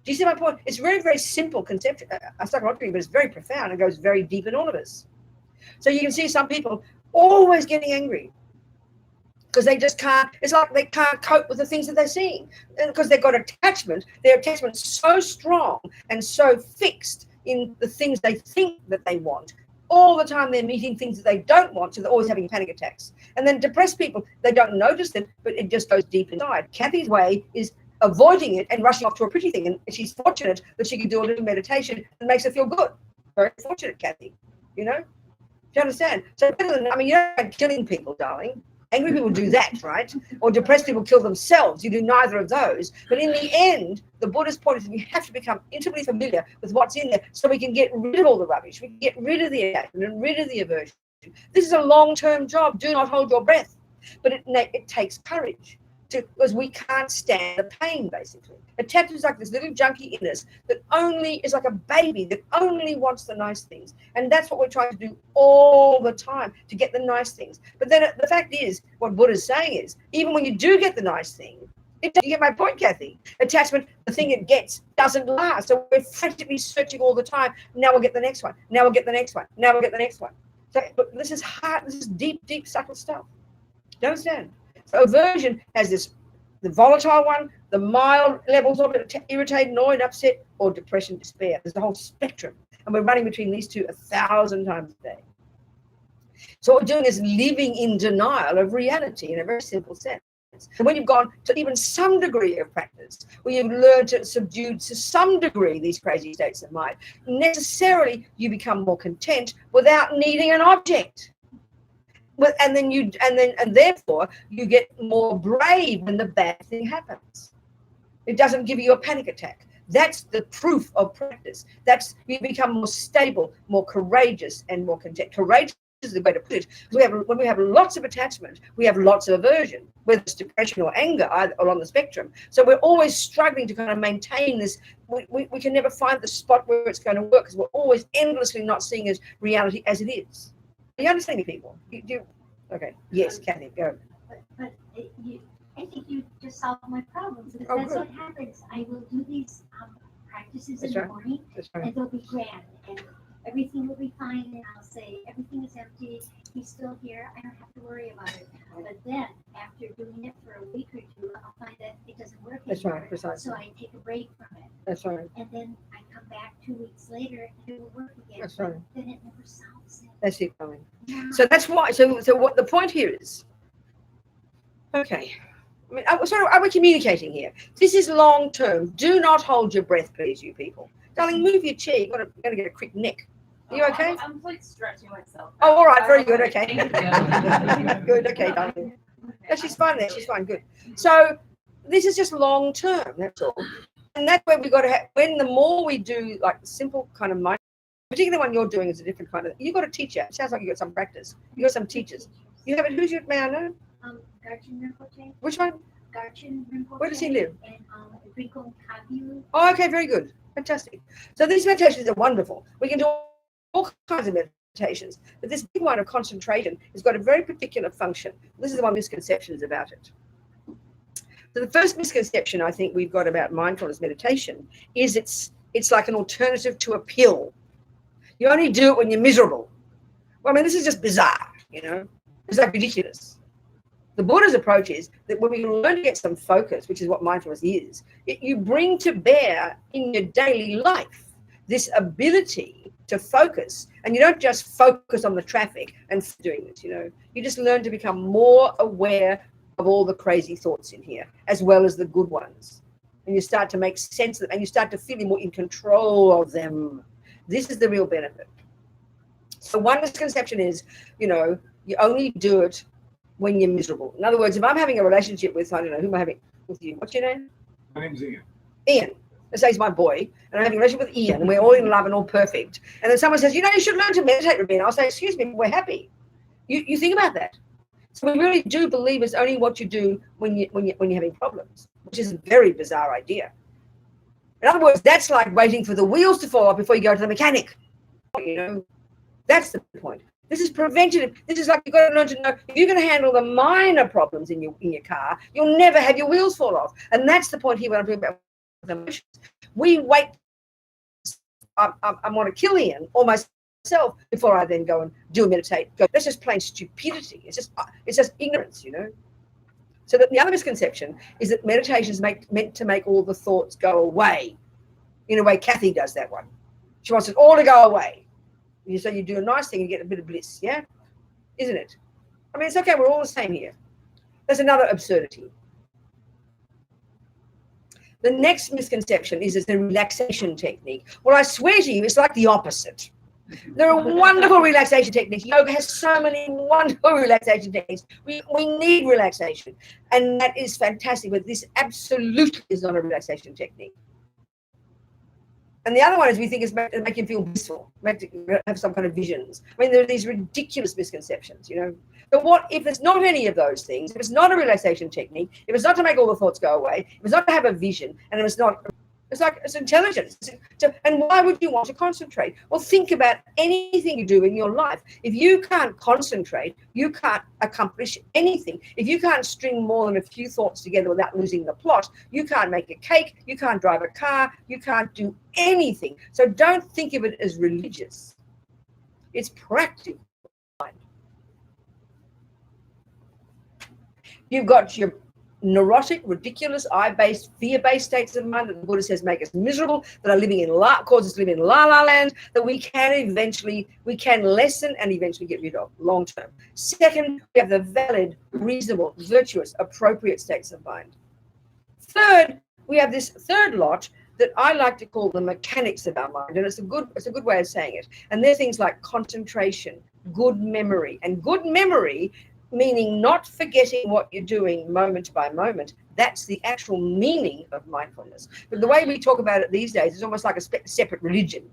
Do you see my point? It's very, very simple concept, psychologically, but it's very profound and goes very deep in all of us. So you can see some people always getting angry because they just can't, it's like they can't cope with the things that they're seeing. And because they've got attachment, their attachment's so strong and so fixed in the things they think that they want. All the time they're meeting things that they don't want, so they're always having panic attacks. And then depressed people, they don't notice it, but it just goes deep inside. Kathy's way is avoiding it and rushing off to a pretty thing. And she's fortunate that she can do a little meditation and makes her feel good. Very fortunate, Kathy. Do you understand? So you're not killing people, darling. Angry people do that, right? Or depressed people kill themselves. You do neither of those. But in the end, the Buddhist point is we have to become intimately familiar with what's in there so we can get rid of all the rubbish. We can get rid of the attachment and rid of the aversion. This is a long-term job. Do not hold your breath. But it takes courage because we can't stand the pain, basically. Attachment is like this little junkie in us that only is like a baby that only wants the nice things. And that's what we're trying to do all the time, to get the nice things. But then the fact is, what Buddha's saying is, even when you do get the nice thing, You get my point, Kathy? Attachment, the thing it gets doesn't last. So we're frantically searching all the time. Now we'll get the next one. Now we'll get the next one. Now we'll get the next one. So, but this is hard. This is deep, deep, subtle stuff. You understand? So aversion has this, the volatile one, the mild levels of it, irritated, annoyed, upset, or depression, despair. There's the whole spectrum. And we're running between these two 1,000 times a day. So what we're doing is living in denial of reality in a very simple sense. And when you've gone to even some degree of practice, where you've learned to subdue to some degree these crazy states of mind, necessarily you become more content without needing an object. And therefore you get more brave when the bad thing happens. It doesn't give you a panic attack. That's the proof of practice. That's you become more stable, more courageous, and more content. Courageous is the way to put it. When we have lots of attachment, we have lots of aversion, whether it's depression or anger, or on the spectrum. So we're always struggling to kind of maintain this. We can never find the spot where it's going to work because we're always endlessly not seeing as reality as it is. Are you understanding, people? Okay. Yes, Kathy, go. But I think you just solved my problems. Because that's good. what happens. I will do these practices That's in right. the morning, That's right. and they'll be grand, and everything will be fine, and I'll say everything is empty. He's still here. I don't have to worry about it. But then, after doing it for a week or two, I'll find that it doesn't work That's anymore. right, precisely. So I take a break from it, That's right. and then I come back 2 weeks later, and it will work again. That's right. Then it never solves it. That's it, going. Yeah. So that's why. So what the point here is? Okay. I mean, are we communicating here? This is long term. Do not hold your breath, please, you people. Darling, move your chair. You're going to get a quick neck. Are you okay? I'm like stretching myself. Oh, all right. Very good. Okay. Thank you. Good. Okay, darling. No, she's fine there. She's fine. Good. So this is just long term. That's all. And that's where we got to have. When the more we do like the simple kind of mind, particularly one you're doing is a different kind of. You've got a teacher. It sounds like you got some practice. You got some teachers. You have it. Who's your? May I know? Garchin Rinpoche. Which one? Garchin Rinpoche. Where does he live? And Rico Kabu. Oh, okay, very good. Fantastic. So these meditations are wonderful. We can do all kinds of meditations, but this big one of concentration has got a very particular function. This is the one misconceptions about it. So the first misconception I think we've got about mindfulness meditation is it's like an alternative to a pill. You only do it when you're miserable. Well, I mean, this is just bizarre, you know. It's like ridiculous. The Buddha's approach is that when we learn to get some focus, which is what mindfulness is, you bring to bear in your daily life this ability to focus. And you don't just focus on the traffic and doing this, you know. You just learn to become more aware of all the crazy thoughts in here, as well as the good ones. And you start to make sense of them, and you start to feel more in control of them. This is the real benefit. So one misconception is, you know, you only do it when you're miserable. In other words, if I'm having a relationship with, I don't know, who am I having with you? What's your name? My name's Ian. Ian. Let's say he's my boy, and I'm having a relationship with Ian, and we're all in love and all perfect. And then someone says, you know, you should learn to meditate, Robina. I'll say, excuse me, we're happy. You think about that. So we really do believe it's only what you do when you're having problems, which is a very bizarre idea. In other words, that's like waiting for the wheels to fall off before you go to the mechanic. You know, that's the point. This is preventative. This is like you've got to learn to know if you're going to handle the minor problems in your car, you'll never have your wheels fall off. And that's the point here when I'm talking about emotions. We wait. I want to kill Ian or myself before I then go and do a meditate. That's just plain stupidity. It's just ignorance, you know. So that the other misconception is that meditation is meant to make all the thoughts go away. In a way, Kathy does that one. She wants it all to go away. So you do a nice thing and get a bit of bliss, yeah? Isn't it? I mean, it's okay. We're all the same here. That's another absurdity. The next misconception is it's a relaxation technique. Well, I swear to you, it's like the opposite. There are wonderful relaxation techniques. Yoga has so many wonderful relaxation techniques. We need relaxation. And that is fantastic, but this absolutely is not a relaxation technique. And the other one is we think is to make you feel blissful, have some kind of visions. I mean, there are these ridiculous misconceptions, you know. But what if it's not any of those things? If it's not a relaxation technique, if it's not to make all the thoughts go away, if it's not to have a vision, and if it's not, It's intelligence. And why would you want to concentrate? Well, think about anything you do in your life. If you can't concentrate, you can't accomplish anything. If you can't string more than a few thoughts together without losing the plot, you can't make a cake, you can't drive a car, you can't do anything. So don't think of it as religious. It's practical. You've got your neurotic, ridiculous, I-based, fear-based states of mind that the Buddha says make us miserable, that are living in cause us to live in la land, that we can lessen and eventually get rid of long term. Second, we have the valid, reasonable, virtuous, appropriate states of mind. Third, we have this third lot that I like to call the mechanics of our mind, and it's a good way of saying it. And they're things like concentration, good memory, and good memory meaning not forgetting what you're doing moment by moment. That's the actual meaning of mindfulness. But the way we talk about it these days is almost like a separate religion.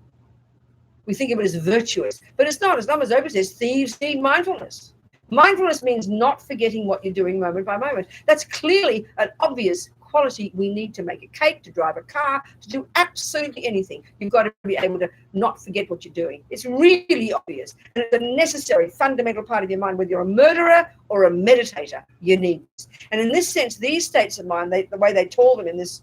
We think of it as virtuous, but it's not. As Lama Zopa says, thieves need mindfulness. Mindfulness means not forgetting what you're doing moment by moment. That's clearly an obvious quality we need to make a cake, to drive a car, to do absolutely anything. You've got to be able to not forget what you're doing. It's really obvious. And it's a necessary, fundamental part of your mind. Whether you're a murderer or a meditator, you need this. And in this sense, these states of mind, the way they call them in this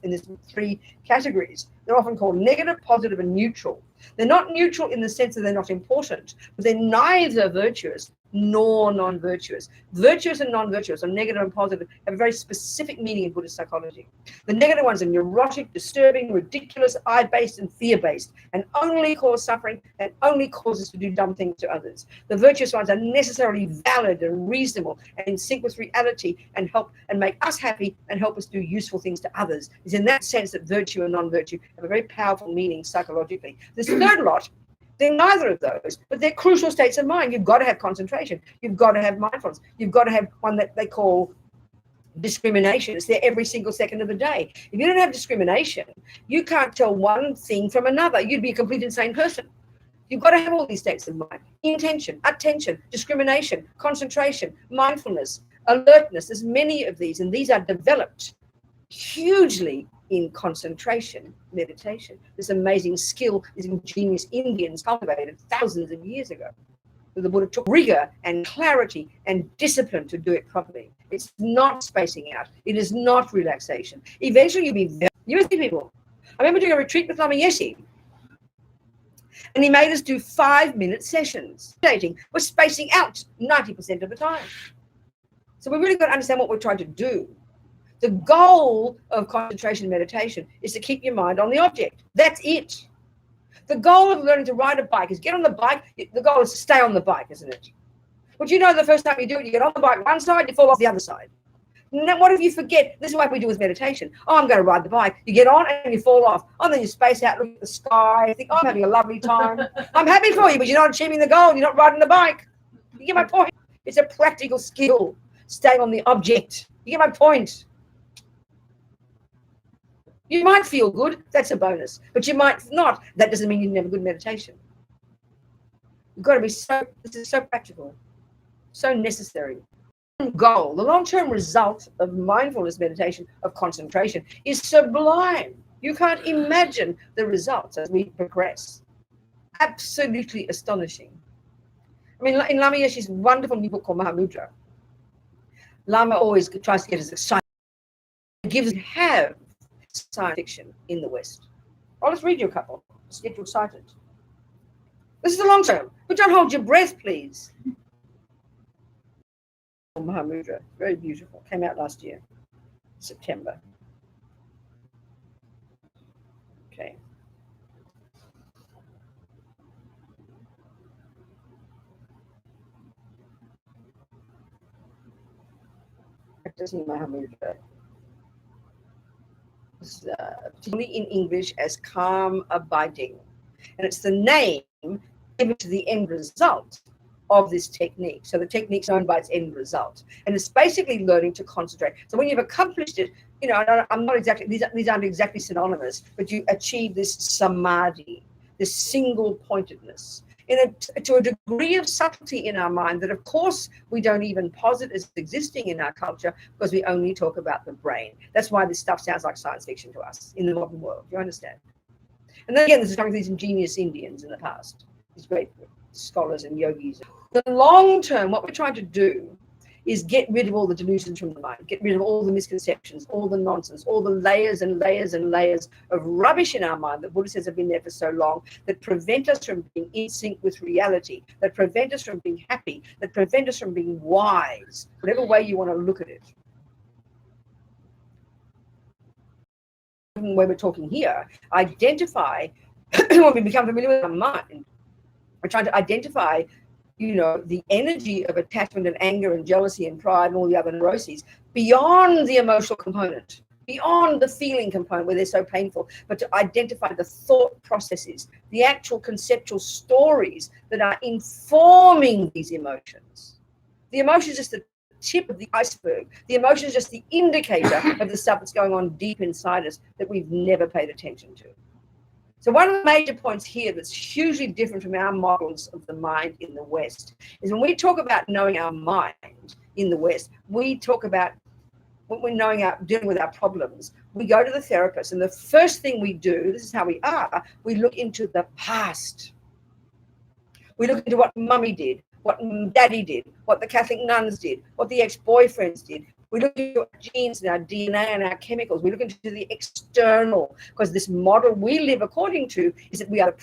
three categories, they're often called negative, positive, and neutral. They're not neutral in the sense that they're not important, but they're neither virtuous nor non-virtuous. Virtuous and non-virtuous, or negative and positive, have a very specific meaning in Buddhist psychology. The negative ones are neurotic, disturbing, ridiculous, I-based, and fear-based, and only cause suffering and only cause us to do dumb things to others. The virtuous ones are necessarily valid and reasonable and in sync with reality and help and make us happy and help us do useful things to others. It's in that sense that virtue and non-virtue have a very powerful meaning psychologically. This third lot, they're neither of those, but they're crucial states of mind. You've got to have concentration. You've got to have mindfulness. You've got to have one that they call discrimination. It's there every single second of the day. If you don't have discrimination, you can't tell one thing from another. You'd be a complete insane person. You've got to have all these states of mind. Intention, attention, discrimination, concentration, mindfulness, alertness. There's many of these, and these are developed hugely in concentration meditation. This amazing skill these ingenious Indians cultivated thousands of years ago. The Buddha took rigor and clarity and discipline to do it properly. It's not spacing out. It is not relaxation. Eventually you'll see people. I remember doing a retreat with Lama Yesi, and he made us do 5-minute sessions. Meditating, we're spacing out 90% of the time. So we really got to understand what we're trying to do. The goal of concentration meditation is to keep your mind on the object. That's it. The goal of learning to ride a bike is get on the bike. The goal is to stay on the bike, isn't it? But you know, the first time you do it, you get on the bike one side, you fall off the other side. Now, what if you forget? This is what we do with meditation. Oh, I'm going to ride the bike. You get on and you fall off. Oh, then you space out, look at the sky, think, oh, I'm having a lovely time. I'm happy for you, but you're not achieving the goal. You're not riding the bike. You get my point? It's a practical skill, staying on the object. You get my point? You might feel good, that's a bonus, but you might not. That doesn't mean you didn't have a good meditation. You've got to be this is so practical, so necessary. Goal, the long-term result of mindfulness meditation, of concentration, is sublime. You can't imagine the results as we progress. Absolutely astonishing. I mean, in Lama Yeshe's wonderful new book called Mahamudra, Lama always tries to get us excited. It gives us have science fiction in the West. I'll just read you a couple. Just get you excited. This is the long term, but don't hold your breath, please. Mahamudra, very beautiful. Came out last year, September. Okay. Practicing Mahamudra. Particularly in English as calm abiding. And it's the name given to the end result of this technique. So the technique's known by its end result. And it's basically learning to concentrate. So when you've accomplished it, you know, I'm not exactly, these aren't exactly synonymous, but you achieve this samadhi, this single pointedness. to a degree of subtlety in our mind that, of course, we don't even posit as existing in our culture because we only talk about the brain. That's why this stuff sounds like science fiction to us in the modern world. Do you understand? And then again, this is coming from these ingenious Indians in the past, these great scholars and yogis. The long term, what we're trying to do is get rid of all the delusions from the mind, get rid of all the misconceptions, all the nonsense, all the layers and layers and layers of rubbish in our mind that Buddha says have been there for so long, that prevent us from being in sync with reality, that prevent us from being happy, that prevent us from being wise, whatever way you want to look at it. When we're talking here, identify, when we become familiar with our mind, we're trying to identify, the energy of attachment and anger and jealousy and pride and all the other neuroses beyond the emotional component, beyond the feeling component where they're so painful, but to identify the thought processes, the actual conceptual stories that are informing these emotions. The emotion is just the tip of the iceberg. The emotion is just the indicator of the stuff that's going on deep inside us that we've never paid attention to. So one of the major points here that's hugely different from our models of the mind in the West is when we talk about knowing our mind in the West, we talk about when we're dealing with our problems, we go to the therapist, and the first thing we do, this is how we are, we look into the past. We look into what mummy did, what daddy did, what the Catholic nuns did, what the ex-boyfriends did. We look into our genes and our DNA and our chemicals. We look into the external, because this model we live according to is that we are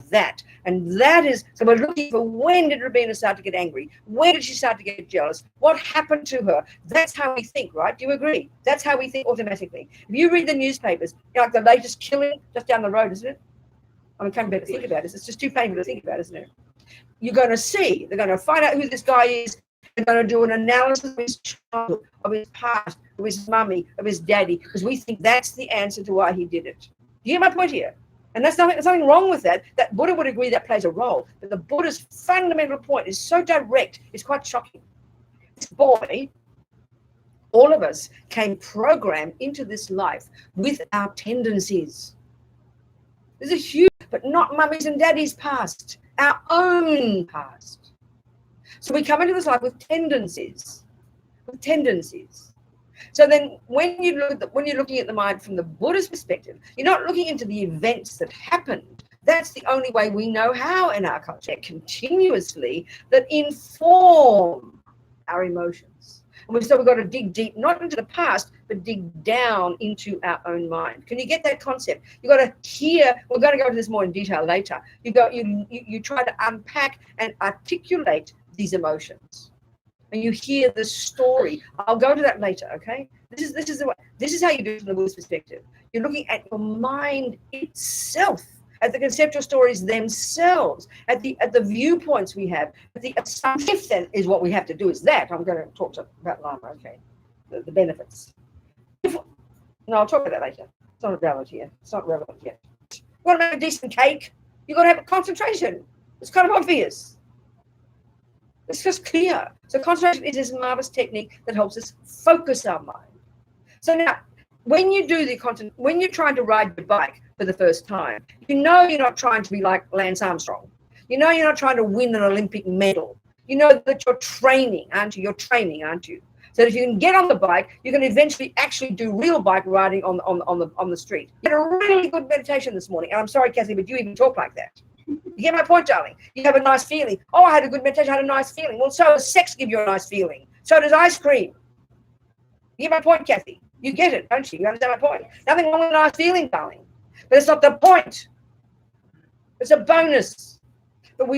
that. And that is, so we're looking for, when did Robina start to get angry? When did she start to get jealous? What happened to her? That's how we think, right? Do you agree? That's how we think automatically. If you read the newspapers, like the latest killing just down the road, isn't it? I mean, can't better think about it. It's just too painful to think about, isn't it? You're going to see, they're going to find out who this guy is. They're going to do an analysis of his childhood, of his past, of his mummy, of his daddy, because we think that's the answer to why he did it. Do you get my point here? And there's nothing wrong with that. That Buddha would agree that plays a role. But the Buddha's fundamental point is so direct, it's quite shocking. This boy, all of us, came programmed into this life with our tendencies. There's a huge, but not mummy's and daddy's past, our own past. So we come into this life with tendencies. So then when you're looking at the mind from the Buddhist perspective, you're not looking into the events that happened. That's the only way we know how in our culture, continuously, that inform our emotions. And so we've got to dig deep, not into the past, but dig down into our own mind. Can you get that concept? You've got to hear, we're going to go into this more in detail later. You try to unpack and articulate these emotions, and you hear the story. I'll go to that later, okay? This is how you do it from the Buddhist perspective. You're looking at your mind itself, at the conceptual stories themselves, at the viewpoints we have, at the assumption. If then is what we have to do is that. I'm going to talk about Lama, okay? The benefits. No, I'll talk about that later. It's not relevant here. It's not relevant yet. You want to make a decent cake, you've got to have a concentration. It's kind of obvious. It's just clear. So concentration is this marvelous technique that helps us focus our mind. So now, when you do when you're trying to ride your bike for the first time, you're not trying to be like Lance Armstrong. You're not trying to win an Olympic medal. You know that you're training, aren't you? You're training, aren't you? So if you can get on the bike, you can eventually actually do real bike riding on the street. You had a really good meditation this morning. And I'm sorry, Kathy, but you even talk like that. You get my point, darling? You have a nice feeling. Oh, I had a good meditation, I had a nice feeling. Well, so does sex give you a nice feeling. So does ice cream. You get my point, Kathy? You get it, don't you? You understand my point? Nothing wrong with a nice feeling, darling. But it's not the point. It's a bonus. But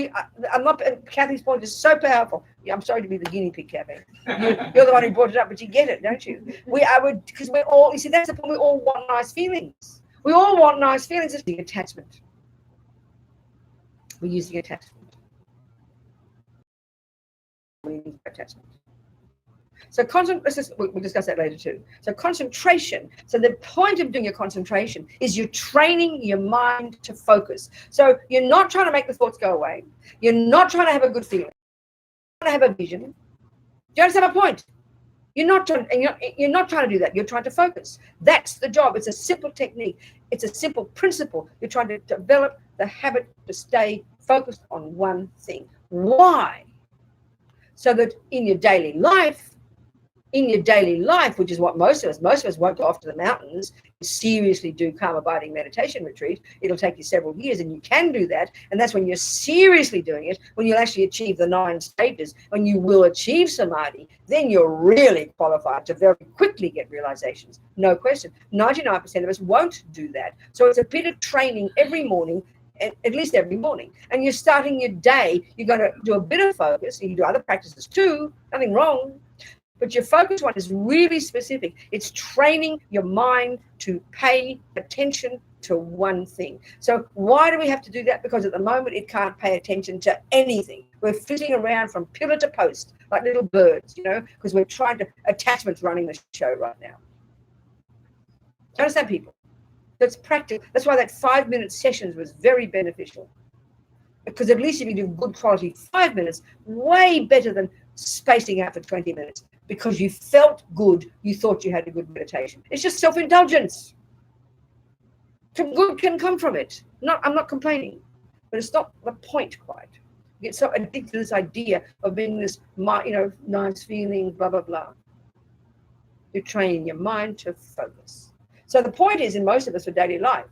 Kathy's point is so powerful. Yeah, I'm sorry to be the guinea pig, Kathy. You're the one who brought it up, but you get it, don't you? Because we're all, you see, that's the point. We all want nice feelings. We all want nice feelings. It's the attachment. We're using attachment. So we'll discuss that later too. So concentration. So the point of doing your concentration is you're training your mind to focus. So you're not trying to make the thoughts go away. You're not trying to have a good feeling. You're trying to have a vision. Do you understand my point? You're not trying to do that. You're trying to focus. That's the job. It's a simple technique. It's a simple principle. You're trying to develop the habit to stay focused on one thing. Why? So that in your daily life, which is what most of us won't go off to the mountains, seriously do calm abiding meditation retreat. It'll take you several years, and you can do that. And that's when you're seriously doing it, when you'll actually achieve the 9 stages, when you will achieve samadhi, then you're really qualified to very quickly get realizations. No question. 99% of us won't do that. So it's a bit of training every morning, at least every morning. And you're starting your day, you're going to do a bit of focus, and you do other practices too, nothing wrong. But your focus one is really specific. It's training your mind to pay attention to one thing. So why do we have to do that? Because at the moment it can't pay attention to anything. We're flitting around from pillar to post like little birds, because we're trying to, attachments running the show right now. Do you understand, people? That's practical. That's why that 5-minute sessions was very beneficial. Because at least if you do good quality 5 minutes, way better than spacing out for 20 minutes. Because you felt good, you thought you had a good meditation. It's just self-indulgence. Good can come from it. I'm not complaining, but it's not the point quite. You get so addicted to this idea of being this, nice feeling, blah, blah, blah. You're training your mind to focus. So the point is, in most of us for daily life,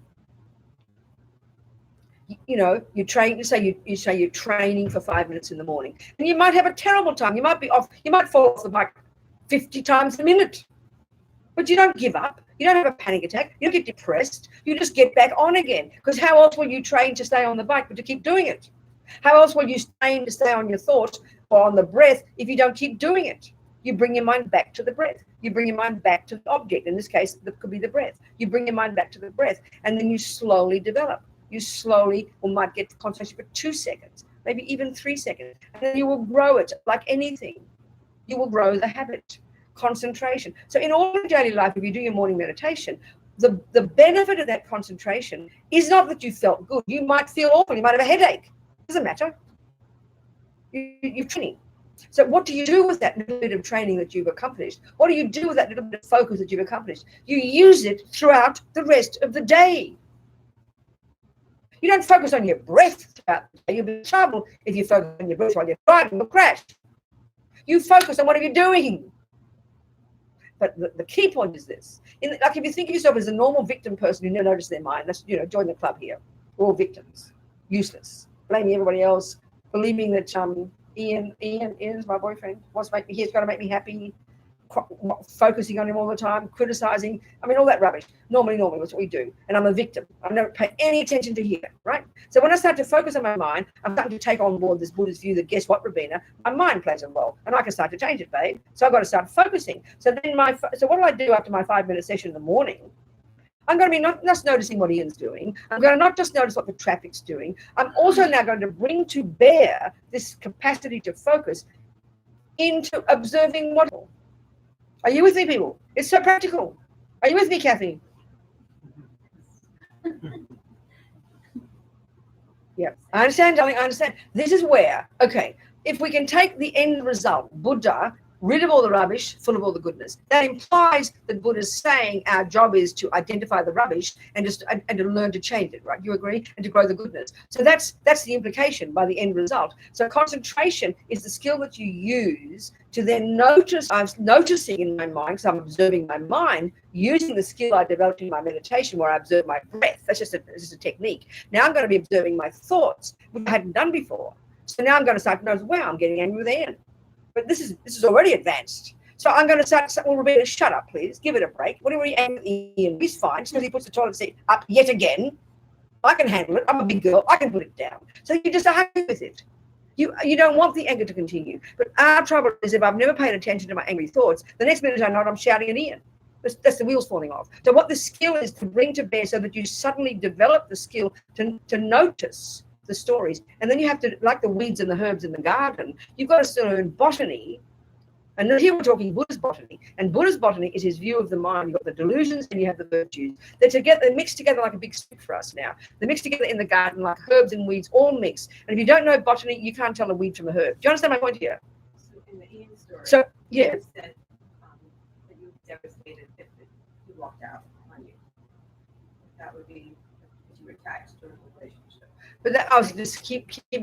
you train. You say you're training for 5 minutes in the morning, and you might have a terrible time. You might be off. You might fall off the bike 50 times a minute, but you don't give up. You don't have a panic attack. You don't get depressed. You just get back on again. Because how else will you train to stay on the bike but to keep doing it? How else will you train to stay on your thoughts or on the breath if you don't keep doing it? You bring your mind back to the breath. You bring your mind back to the object. In this case, that could be the breath. You bring your mind back to the breath, and then you slowly develop. You slowly or might get to concentration for 2 seconds, maybe even 3 seconds, and then you will grow it like anything. You will grow the habit, concentration. So in all your daily life, if you do your morning meditation, the benefit of that concentration is not that you felt good. You might feel awful. You might have a headache. It doesn't matter. You're training. So what do you do with that little bit of training that you've accomplished? What do you do with that little bit of focus that you've accomplished? You use it throughout the rest of the day. You don't focus on your breath throughout the day. You'll be in trouble if you focus on your breath while you're driving. You'll crash. You focus on what are you doing. But the key point is this. Like if you think of yourself as a normal victim person who never noticed their mind, that's, join the club here. We're all victims. Useless. Blaming everybody else. Believing that Ian is my boyfriend. He's got to make me happy. Focusing on him all the time, criticizing, all that rubbish. Normally, that's what we do. And I'm a victim. I never pay any attention to here, right? So when I start to focus on my mind, I'm starting to take on board this Buddhist view that, guess what, Robina? My mind plays a role, and I can start to change it, babe. So I've got to start focusing. So what do I do after my 5-minute session in the morning? I'm going to be not just noticing what Ian's doing. I'm going to not just notice what the traffic's doing. I'm also now going to bring to bear this capacity to focus into observing what. Are you with me, people? It's so practical. Are you with me, Kathy? Yeah, I understand, darling. I understand. This is where, if we can take the end result, Buddha, rid of all the rubbish, full of all the goodness, that implies that Buddha's saying our job is to identify the rubbish and to learn to change it, right? You agree? And to grow the goodness. So that's the implication by the end result. So concentration is the skill that you use to then notice. I'm noticing in my mind, because I'm observing my mind, using the skill I developed in my meditation where I observe my breath. That's just a technique. Now I'm going to be observing my thoughts, which I hadn't done before. So now I'm going to start to notice, wow, I'm getting angry with Ian. But this is already advanced. So I'm going to start, Robina, shut up, please. Give it a break. What are you angry with Ian? He's fine. As soon as he puts the toilet seat up yet again, I can handle it. I'm a big girl. I can put it down. So you just argue with it. You don't want the anger to continue. But our trouble is if I've never paid attention to my angry thoughts, the next minute I know it, I'm shouting at Ian. That's the wheels falling off. So what the skill is to bring to bear so that you suddenly develop the skill to notice the stories. And then you have to, like the weeds and the herbs in the garden, you've got to learn botany. And here we're talking Buddhist botany. And Buddhist botany is his view of the mind. You've got the delusions and you have the virtues. They're mixed together like a big stick for us now. They're mixed together in the garden like herbs and weeds, all mixed. And if you don't know botany, you can't tell a weed from a herb. Do you understand my point here? So in the Ian story, So, yeah. you said that you were devastated if he walked out on you. That would be if you were attached to a relationship. But that, I was just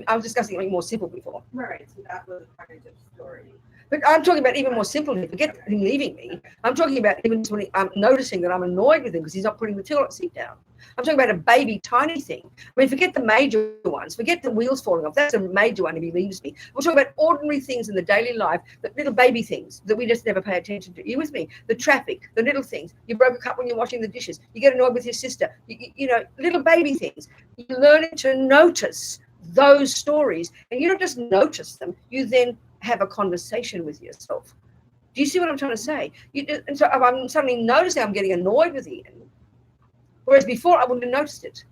I was discussing something more simple before. Right, so that was a part of the story. But I'm talking about even more simply. Forget him leaving me. I'm talking about even when I'm noticing that I'm annoyed with him because he's not putting the toilet seat down. I'm talking about a baby, tiny thing. I mean, forget the major ones. Forget the wheels falling off. That's a major one if he leaves me. We're talking about ordinary things in the daily life, the little baby things that we just never pay attention to. You with me? The traffic, the little things. You broke a cup when you're washing the dishes. You get annoyed with your sister. You know, little baby things. You're learning to notice those stories, and you don't just notice them. You then have a conversation with yourself. Do you see what I'm trying to say? And so I'm suddenly noticing I'm getting annoyed with Ian, whereas before I wouldn't have noticed it.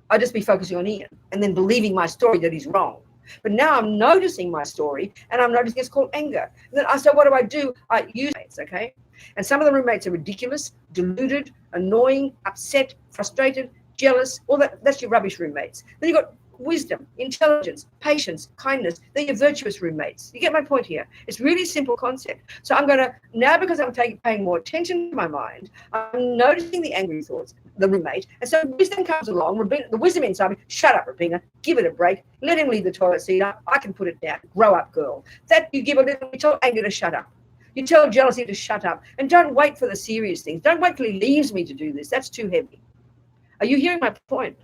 I'd just be focusing on Ian and then believing my story that he's wrong. But now I'm noticing my story, and I'm noticing it's called anger. And then so what do? I use roommates, okay? And some of the roommates are ridiculous, deluded, annoying, upset, frustrated, jealous. All that's your rubbish roommates. Then you've got wisdom, intelligence, patience, kindness. They're your virtuous roommates. You get my point here? It's really simple concept. So I'm going to, now because I'm paying more attention to my mind, I'm noticing the angry thoughts, the roommate. And so wisdom comes along. The wisdom inside me, shut up, Robina, give it a break. Let him leave the toilet seat up. I can put it down. Grow up, girl. That you give a little, you tell anger to shut up. You tell jealousy to shut up. And don't wait for the serious things. Don't wait till he leaves me to do this. That's too heavy. Are you hearing my point?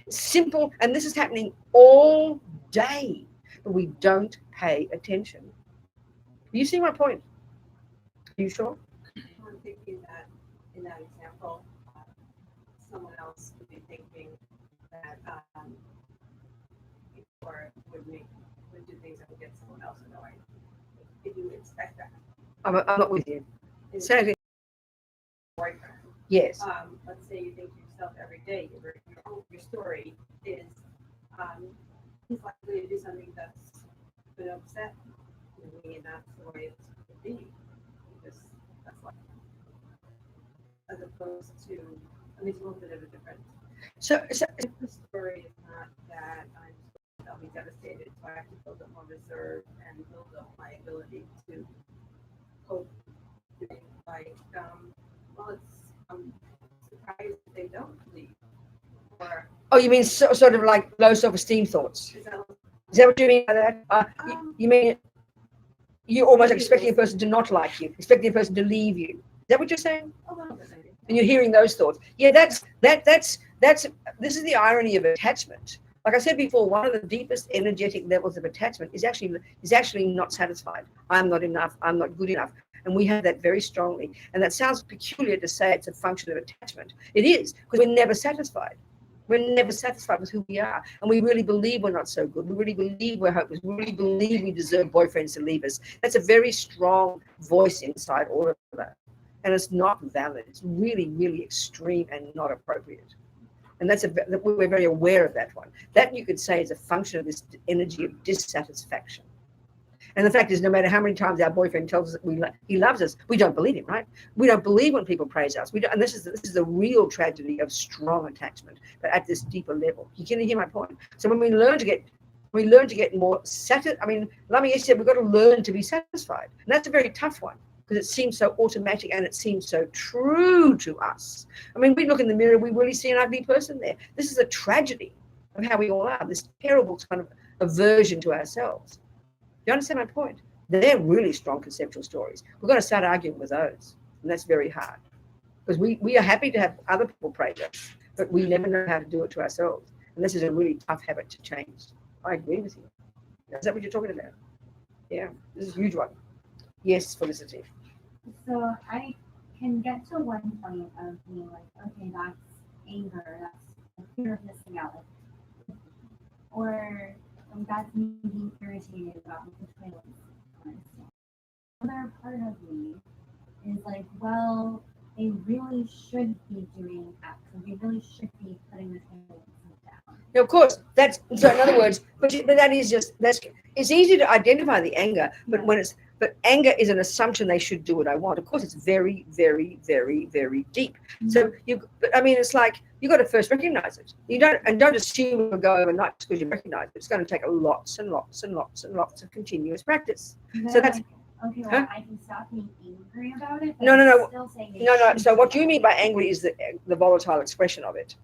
Simple, and this is happening all day, but we don't pay attention. You see my point? Are you sure? I'm thinking that in that example, someone else would be thinking that or would do things that would get someone else annoyed. If you would expect that. I'm not with you. Say it again. Boyfriend. Yes. Let's say you think to yourself every day, your story is he's likely to do something that's going to upset me, and that's the way it's going to be. Because that's like, as opposed to, I mean, it's a little bit of a difference. So The story is not that I'll be devastated, so I have to build up more reserve and build up my ability to cope. Like, well, I'm surprised they don't leave. Or oh, you mean sort of like low self-esteem thoughts? is Is that what you mean by that? You mean you're almost expecting a person to not like you, expecting a person to leave you. Is that what you're saying? a little bit maybe. And you're hearing those thoughts. Yeah, that's this is the irony of attachment. Like I said before, one of the deepest energetic levels of attachment is actually not satisfied. I'm not enough. I'm not good enough. And we have that very strongly. And that sounds peculiar to say it's a function of attachment. It is, because we're never satisfied. We're never satisfied with who we are. And we really believe we're not so good. We really believe we're hopeless. We really believe we deserve boyfriends to leave us. That's a very strong voice inside all of that. And it's not valid. It's really, really extreme and not appropriate. And we're very aware of that one. That you could say is a function of this energy of dissatisfaction. And the fact is, no matter how many times our boyfriend tells us that he loves us, we don't believe him, right? We don't believe when people praise us. We don't, and this is the real tragedy of strong attachment, but at this deeper level. You can hear my point. So when we learn to get more satisfied. I mean, Lamy said we've got to learn to be satisfied, and that's a very tough one because it seems so automatic and it seems so true to us. I mean, we look in the mirror, we really see an ugly person there. This is a tragedy of how we all are. This terrible kind of aversion to ourselves. Do you understand my point? They're really strong conceptual stories. We've got to start arguing with those. And that's very hard. Because we are happy to have other people praise us, but we never know how to do it to ourselves. And this is a really tough habit to change. I agree with you. Is that what you're talking about? Yeah, this is a huge one. Yes, Felicity. So I can get to one point of being like, okay, that's anger, that's a fear of missing out. Or that's me being irritated about the toilet. Another part of me is like, well, they really should be doing X, and they really should be putting the toilet down. Now, of course, so in other words, but that is just, it's easy to identify the anger, but anger is an assumption they should do what I want. Of course, it's very, very, very, very deep. So it's like you got to first recognize it. Don't assume it'll go overnight because you recognize it. It's going to take lots and lots and lots and lots of continuous practice. So that's okay. Well, I can stop being angry about it. But No. Still saying No. So what you mean by angry is the volatile expression of it.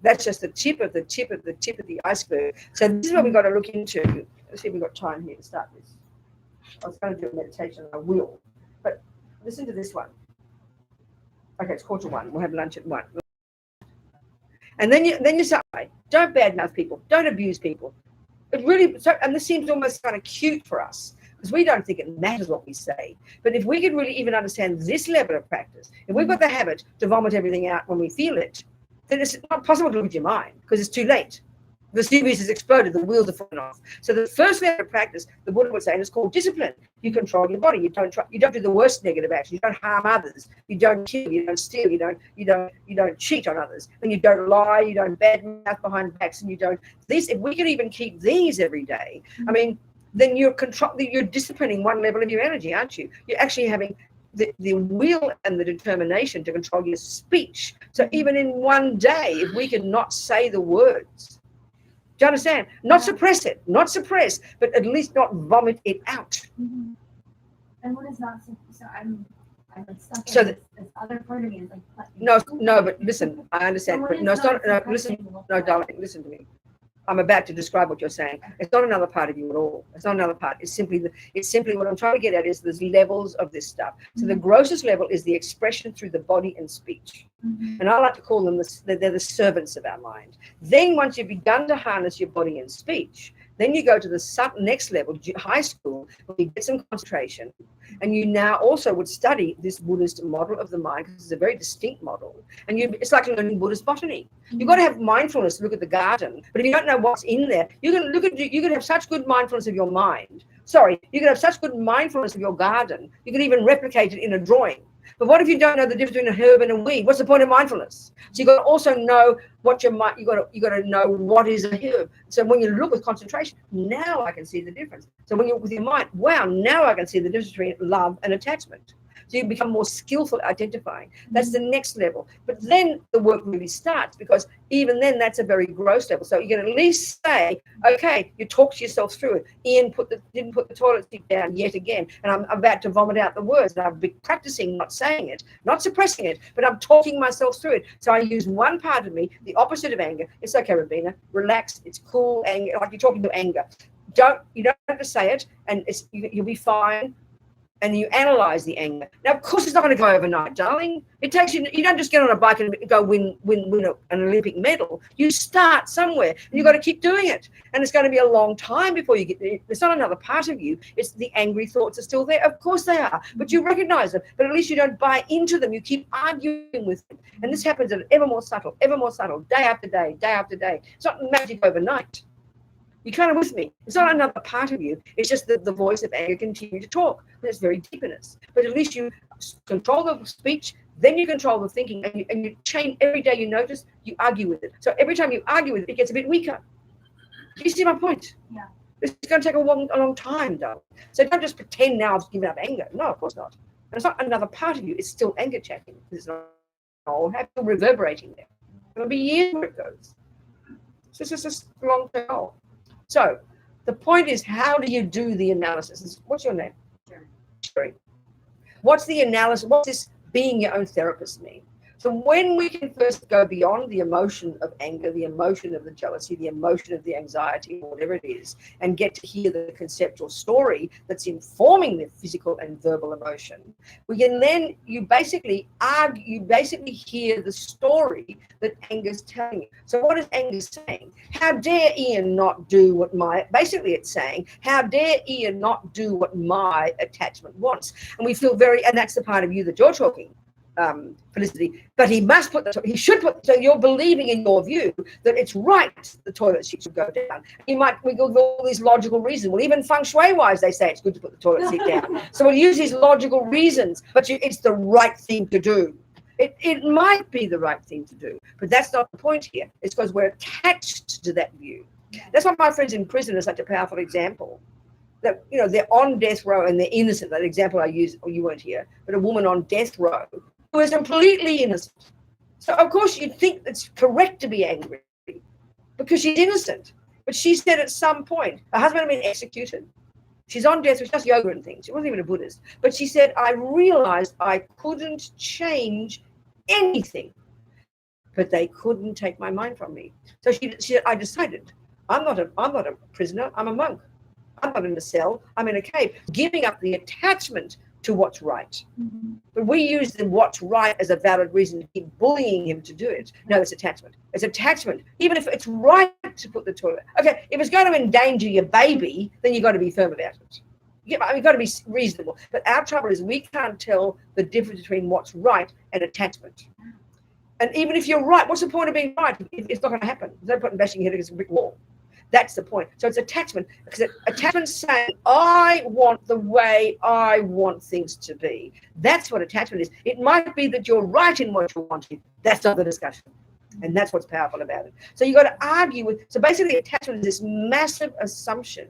That's just the tip of the tip of the tip of the iceberg. So this is what we've got to look into. Let's see if we've got time here to start this. I was going to do a meditation, I will. But listen to this one. Okay, it's 1:45. We'll have lunch at 1. And then you say, don't badmouth people, don't abuse people. It really, and this seems almost kind of cute for us because we don't think it matters what we say. But if we could really even understand this level of practice, if we've got the habit to vomit everything out when we feel it, then it's not possible to look at your mind because it's too late. The CBS has exploded, the wheels are falling off. So the first level of practice, the Buddha would say, and it's called discipline. You control your body. You don't do the worst negative action. You don't harm others. You don't kill. You don't steal. You don't cheat on others. And you don't lie. You don't badmouth behind backs. And you don't these. If we can even keep these every day, I mean, then you're disciplining one level of your energy, aren't you? You're actually having the will and the determination to control your speech. So even in one day, if we can not say the words. Do you understand? Not suppress it, not suppress, but at least not vomit it out. Mm-hmm. And what is not so I'm like stuck So in this other part of me is like no, but listen, I understand. But no, it's not. No, listen, no, darling, listen to me. I'm about to describe what you're saying. It's not another part of you at all. It's not another part. It's simply what I'm trying to get at is there's levels of this stuff. So the grossest level is the expression through the body and speech. Mm-hmm. And I like to call them they're the servants of our mind. Then once you've begun to harness your body and speech, then you go to the next level, high school, where you get some concentration. And you now also would study this Buddhist model of the mind, because it's a very distinct model. And it's like learning Buddhist botany. You've got to have mindfulness to look at the garden. But if you don't know what's in there, you can have such good mindfulness of your mind. Sorry, you can have such good mindfulness of your garden. You can even replicate it in a drawing. But what if you don't know the difference between a herb and a weed? What's the point of mindfulness? So you've got to also know what you got to know what is a herb. So when you look with concentration, now I can see the difference. So when you're with your mind, wow, now I can see the difference between love and attachment. So you become more skillful at identifying. That's the next level. But then the work really starts, because even then that's a very gross level. So you can at least say, okay, you talk to yourself through it. Ian didn't put the toilet seat down yet again, and I'm about to vomit out the words. And I've been practicing not saying it, not suppressing it, but I'm talking myself through it. So I use one part of me, the opposite of anger. It's okay, Robina, relax. It's cool. Anger, like you're talking to anger. You don't have to say it, and you'll be fine. And you analyze the anger. Now, of course, it's not going to go overnight, darling. It takes you don't just get on a bike and go win an Olympic medal. You start somewhere, and you've got to keep doing it. And it's going to be a long time before you get there. It's not another part of you. It's the angry thoughts are still there. Of course they are, but you recognize them. But at least you don't buy into them. You keep arguing with them. And this happens at ever more subtle, day after day, day after day. It's not magic overnight. You're kind of with me. It's not another part of you. It's just that the voice of anger continues to talk. That's very deep in us. But at least you control the speech, then you control the thinking, and you change every day. You notice you argue with it. So every time you argue with it, it gets a bit weaker. Do you see my point? Yeah. It's going to take a long time, though. So don't just pretend now I've given up anger. No, of course not. And it's not another part of you. It's still anger chatting. It's not all happy reverberating there. It'll be years where it goes. So it's just a long term. So the point is, how do you do the analysis? What's your name? Sherry. What's the analysis? What's this being your own therapist mean? So when we can first go beyond the emotion of anger, the emotion of the jealousy, the emotion of the anxiety, whatever it is, and get to hear the conceptual story that's informing the physical and verbal emotion, we can then, you basically hear the story that anger's telling you. So what is anger saying? How dare Ian not do what basically it's saying, how dare Ian not do what my attachment wants? And we feel and that's the part of you that you're talking, Felicity, but he should put, so you're believing in your view that it's right the toilet seat should go down. We give all these logical reasons. Well, even feng shui wise, they say it's good to put the toilet seat down. So we'll use these logical reasons, but it's the right thing to do. It might be the right thing to do, but that's not the point here. It's because we're attached to that view. That's why my friends in prison are such a powerful example. That, they're on death row and they're innocent. That example I used, or you weren't here, but a woman on death row who is completely innocent. So of course you'd think it's correct to be angry because she's innocent. But she said at some point, her husband had been executed. She's on death, she does yoga and things. She wasn't even a Buddhist. But she said, I realized I couldn't change anything. but they couldn't take my mind from me. So she said, I decided, I'm not a prisoner, I'm a monk. I'm not in a cell, I'm in a cave, giving up the attachment to what's right. But we use the what's right as a valid reason to keep bullying him to do it. No, it's attachment. It's attachment. Even if it's right to put the toilet. Okay, if it's going to endanger your baby, then you've got to be firm about it. You've got to be reasonable. But our trouble is we can't tell the difference between what's right and attachment. And even if you're right, what's the point of being right if it's not going to happen? There's no point in bashing your head against a brick wall. That's the point. So it's attachment, because attachment's saying, I want the way I want things to be. That's what attachment is. It might be that you're right in what you're wanting. That's not the discussion. And that's what's powerful about it. So you've got to argue with, so basically attachment is this massive assumption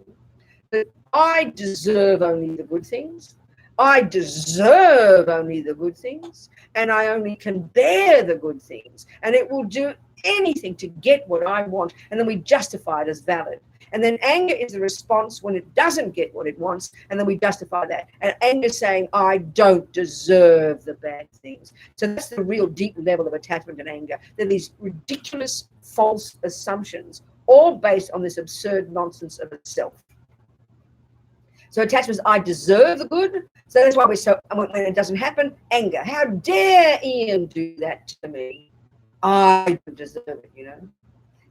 that I deserve only the good things. I deserve only the good things, and I only can bear the good things. And it will do anything to get what I want, and then we justify it as valid. And then anger is the response when it doesn't get what it wants, and then we justify that. And anger is saying, I don't deserve the bad things. So that's the real deep level of attachment and anger. They're these ridiculous, false assumptions, all based on this absurd nonsense of itself. So attachment is, I deserve the good. So that's why we're so, when it doesn't happen, anger. How dare Ian do that to me? I don't deserve it, you know.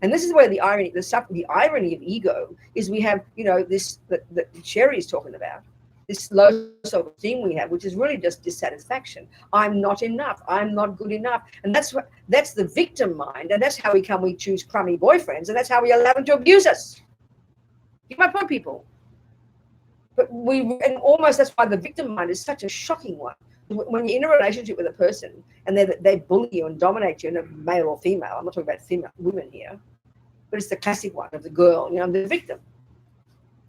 And this is where the irony of ego is. We have, you know, this that Sherry is talking about, this low self-esteem we have, which is really just dissatisfaction. I'm not enough. I'm not good enough. And that's the victim mind. And that's how we choose crummy boyfriends. And that's how we allow them to abuse us. You get my point, people? But and almost that's why the victim mind is such a shocking one. When you're in a relationship with a person and they bully you and dominate you, male or female, I'm not talking about female women here, but it's the classic one of the girl, you know, the victim.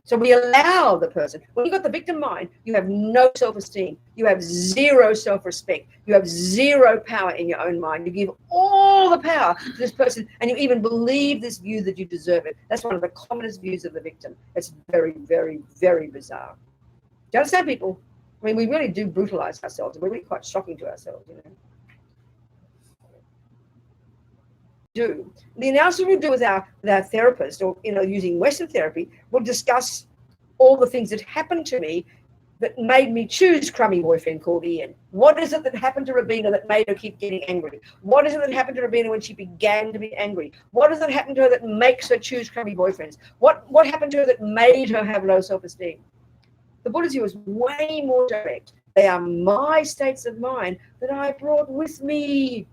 So we allow the person. When you've got the victim mind, you have no self-esteem. You have zero self-respect. You have zero power in your own mind. You give all the power to this person, and you even believe this view that you deserve it. That's one of the commonest views of the victim. It's very, very, very bizarre. Do you understand, people? I mean, we really do brutalize ourselves. We're really quite shocking to ourselves, you know. The analysis we'll do with our therapist, or, you know, using Western therapy, we'll discuss all the things that happened to me that made me choose crummy boyfriend called Ian. What is it that happened to Robina that made her keep getting angry? What is it that happened to Robina when she began to be angry? What is it that happened to her that makes her choose crummy boyfriends? What happened to her that made her have low self-esteem? The Buddhist view is way more direct. They are my states of mind that I brought with me.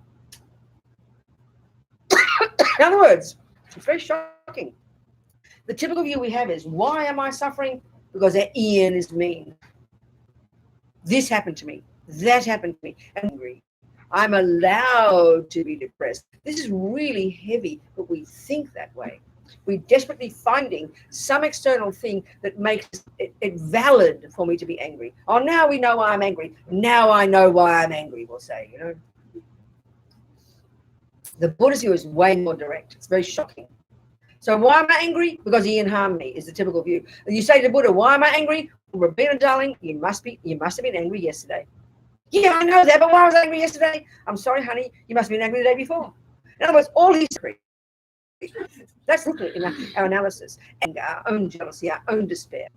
In other words, it's very shocking. The typical view we have is, why am I suffering? Because that Ian is mean. This happened to me. That happened to me. Angry. I'm allowed to be depressed. This is really heavy, but we think that way. We're desperately finding some external thing that makes it valid for me to be angry. Oh, now we know why I'm angry. Now I know why I'm angry, we'll say, you know. The Buddhist view is way more direct. It's very shocking. So why am I angry? Because Ian harmed me is the typical view. And you say to Buddha, why am I angry? Well, Robina, darling, you must have been angry yesterday. Yeah, I know that, but why was I angry yesterday? I'm sorry, honey, you must have been angry the day before. In other words, all these that's looking in our analysis, and our own jealousy, our own despair.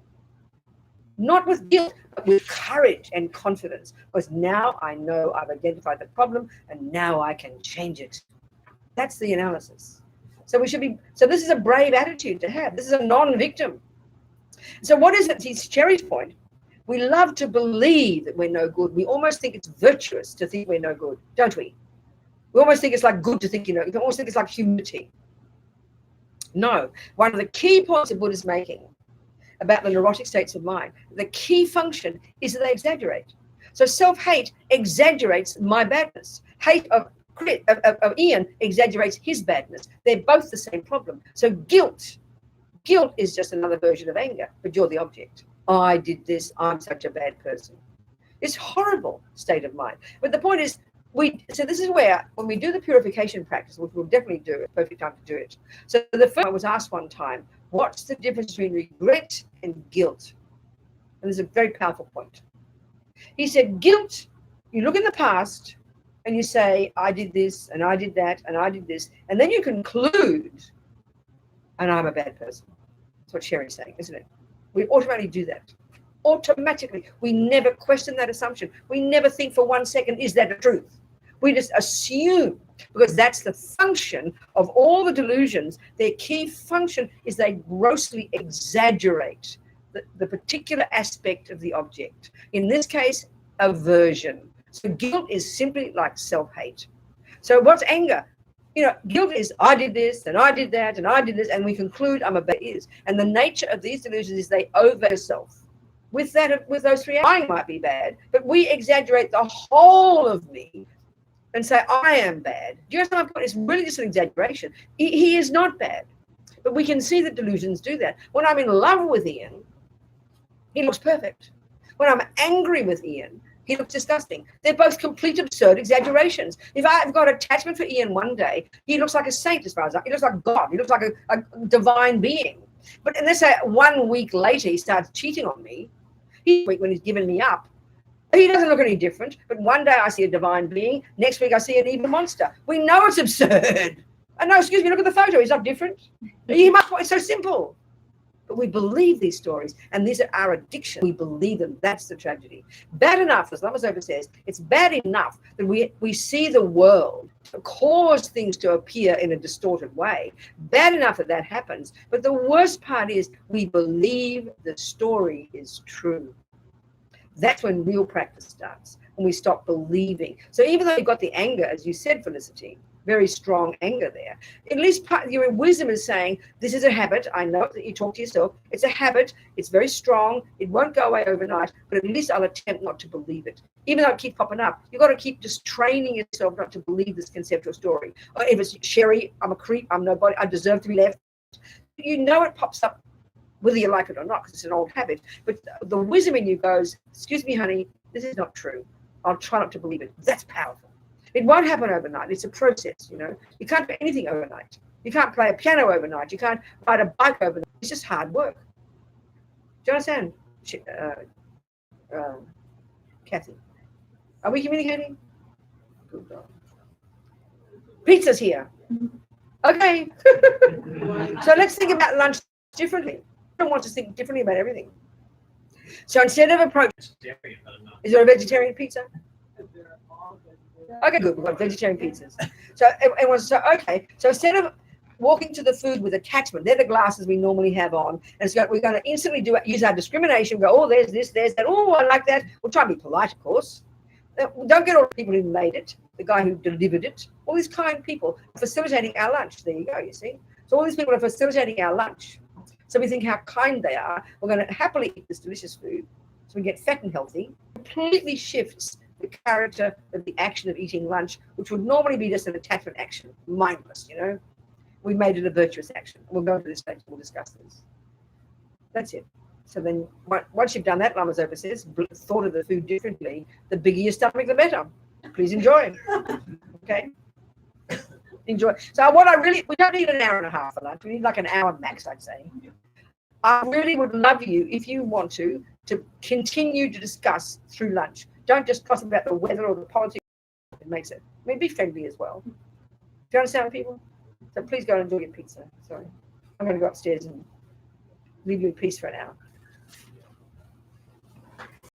Not with guilt, but with courage and confidence. Because now I know I've identified the problem, and now I can change it. That's the analysis. So this is a brave attitude to have. This is a non-victim. So what is it? To Cherry's point, we love to believe that we're no good. We almost think it's virtuous to think we're no good, don't we? We almost think it's like good to think, you know, we almost think it's like humility. No. One of the key points the Buddha is making about the neurotic states of mind, the key function is that they exaggerate. So self-hate exaggerates my badness. Hate of Ian exaggerates his badness. They're both the same problem. So guilt is just another version of anger, but you're the object. I did this. I'm such a bad person. It's horrible state of mind. But the point is, so this is where, when we do the purification practice, which we'll definitely do, it's perfect time to do it. So the first, I was asked one time, what's the difference between regret and guilt? And this is a very powerful point. He said, guilt, you look in the past and you say, I did this, and I did that, and I did this, and then you conclude, and I'm a bad person. That's what Sherry's saying, isn't it? We automatically do that. Automatically. We never question that assumption. We never think for 1 second, is that the truth? We just assume, because that's the function of all the delusions. Their key function is they grossly exaggerate the particular aspect of the object. In this case, aversion. So guilt is simply like self-hate. So what's anger? You know, guilt is, I did this, and I did that, and I did this, and we conclude I'm a bad is. And the nature of these delusions is they over self. With those three, lying might be bad, but we exaggerate the whole of me and say, I am bad. Do you understand my point? It's really just an exaggeration. He is not bad. But we can see that delusions do that. When I'm in love with Ian, he looks perfect. When I'm angry with Ian, he looks disgusting. They're both complete absurd exaggerations. If I've got attachment for Ian one day, he looks like a saint as far as he looks like God. He looks like a divine being. But unless 1 week later he starts cheating on me, when he's given me up, he doesn't look any different. But one day I see a divine being, next week I see an evil monster. We know it's absurd. And no, excuse me, look at the photo. He's not different. It's so simple. But we believe these stories, and these are our addiction. We believe them. That's the tragedy. Bad enough, as Lama says, it's bad enough that we see the world cause things to appear in a distorted way. Bad enough that that happens. But the worst part is we believe the story is true. That's when real practice starts, and we stop believing. So even though you've got the anger, as you said, Felicity, very strong anger there, at least part of your wisdom is saying, this is a habit. I know that you talk to yourself. It's a habit. It's very strong. It won't go away overnight, but at least I'll attempt not to believe it. Even though it keeps popping up, you've got to keep just training yourself not to believe this conceptual story. Or if it's Sherry, I'm a creep, I'm nobody, I deserve to be left. You know it pops up whether you like it or not, because it's an old habit. But the wisdom in you goes, excuse me, honey, this is not true. I'll try not to believe it. That's powerful. It won't happen overnight. It's a process, you know. You can't do anything overnight. You can't play a piano overnight. You can't ride a bike overnight. It's just hard work. Do you understand, Kathy? Are we communicating? Good God. Pizza's here. Okay. So let's think about lunch differently. I don't want to think differently about everything. So instead of approaching, is there a vegetarian pizza? Okay, good. We've got vegetarian pizzas. So everyone's okay. So instead of walking to the food with attachment, they're the glasses we normally have on, and so we're going to instantly use our discrimination. Go, oh, there's this, there's that. Oh, I like that. We'll try and be polite, of course. Don't get all the people who made it, the guy who delivered it, all these kind people facilitating our lunch. There you go. You see. So all these people are facilitating our lunch. So we think how kind they are. We're going to happily eat this delicious food, so we get fat and healthy. Completely shifts the character of the action of eating lunch, which would normally be just an attachment action, mindless, you know. We made it a virtuous action. We'll go into this later. We'll discuss this. That's it. So then once you've done that, Lama Zopa says, thought of the food differently, the bigger your stomach, the better. Please enjoy. Okay? Enjoy. So we don't need an hour and a half for lunch. We need like an hour max, I'd say. I really would love you, if you want to continue to discuss through lunch. Don't just gossip about the weather or the politics. It makes it. I mean, be friendly as well. Do you understand, people? So please go and enjoy your pizza. Sorry. I'm going to go upstairs and leave you in peace for an hour.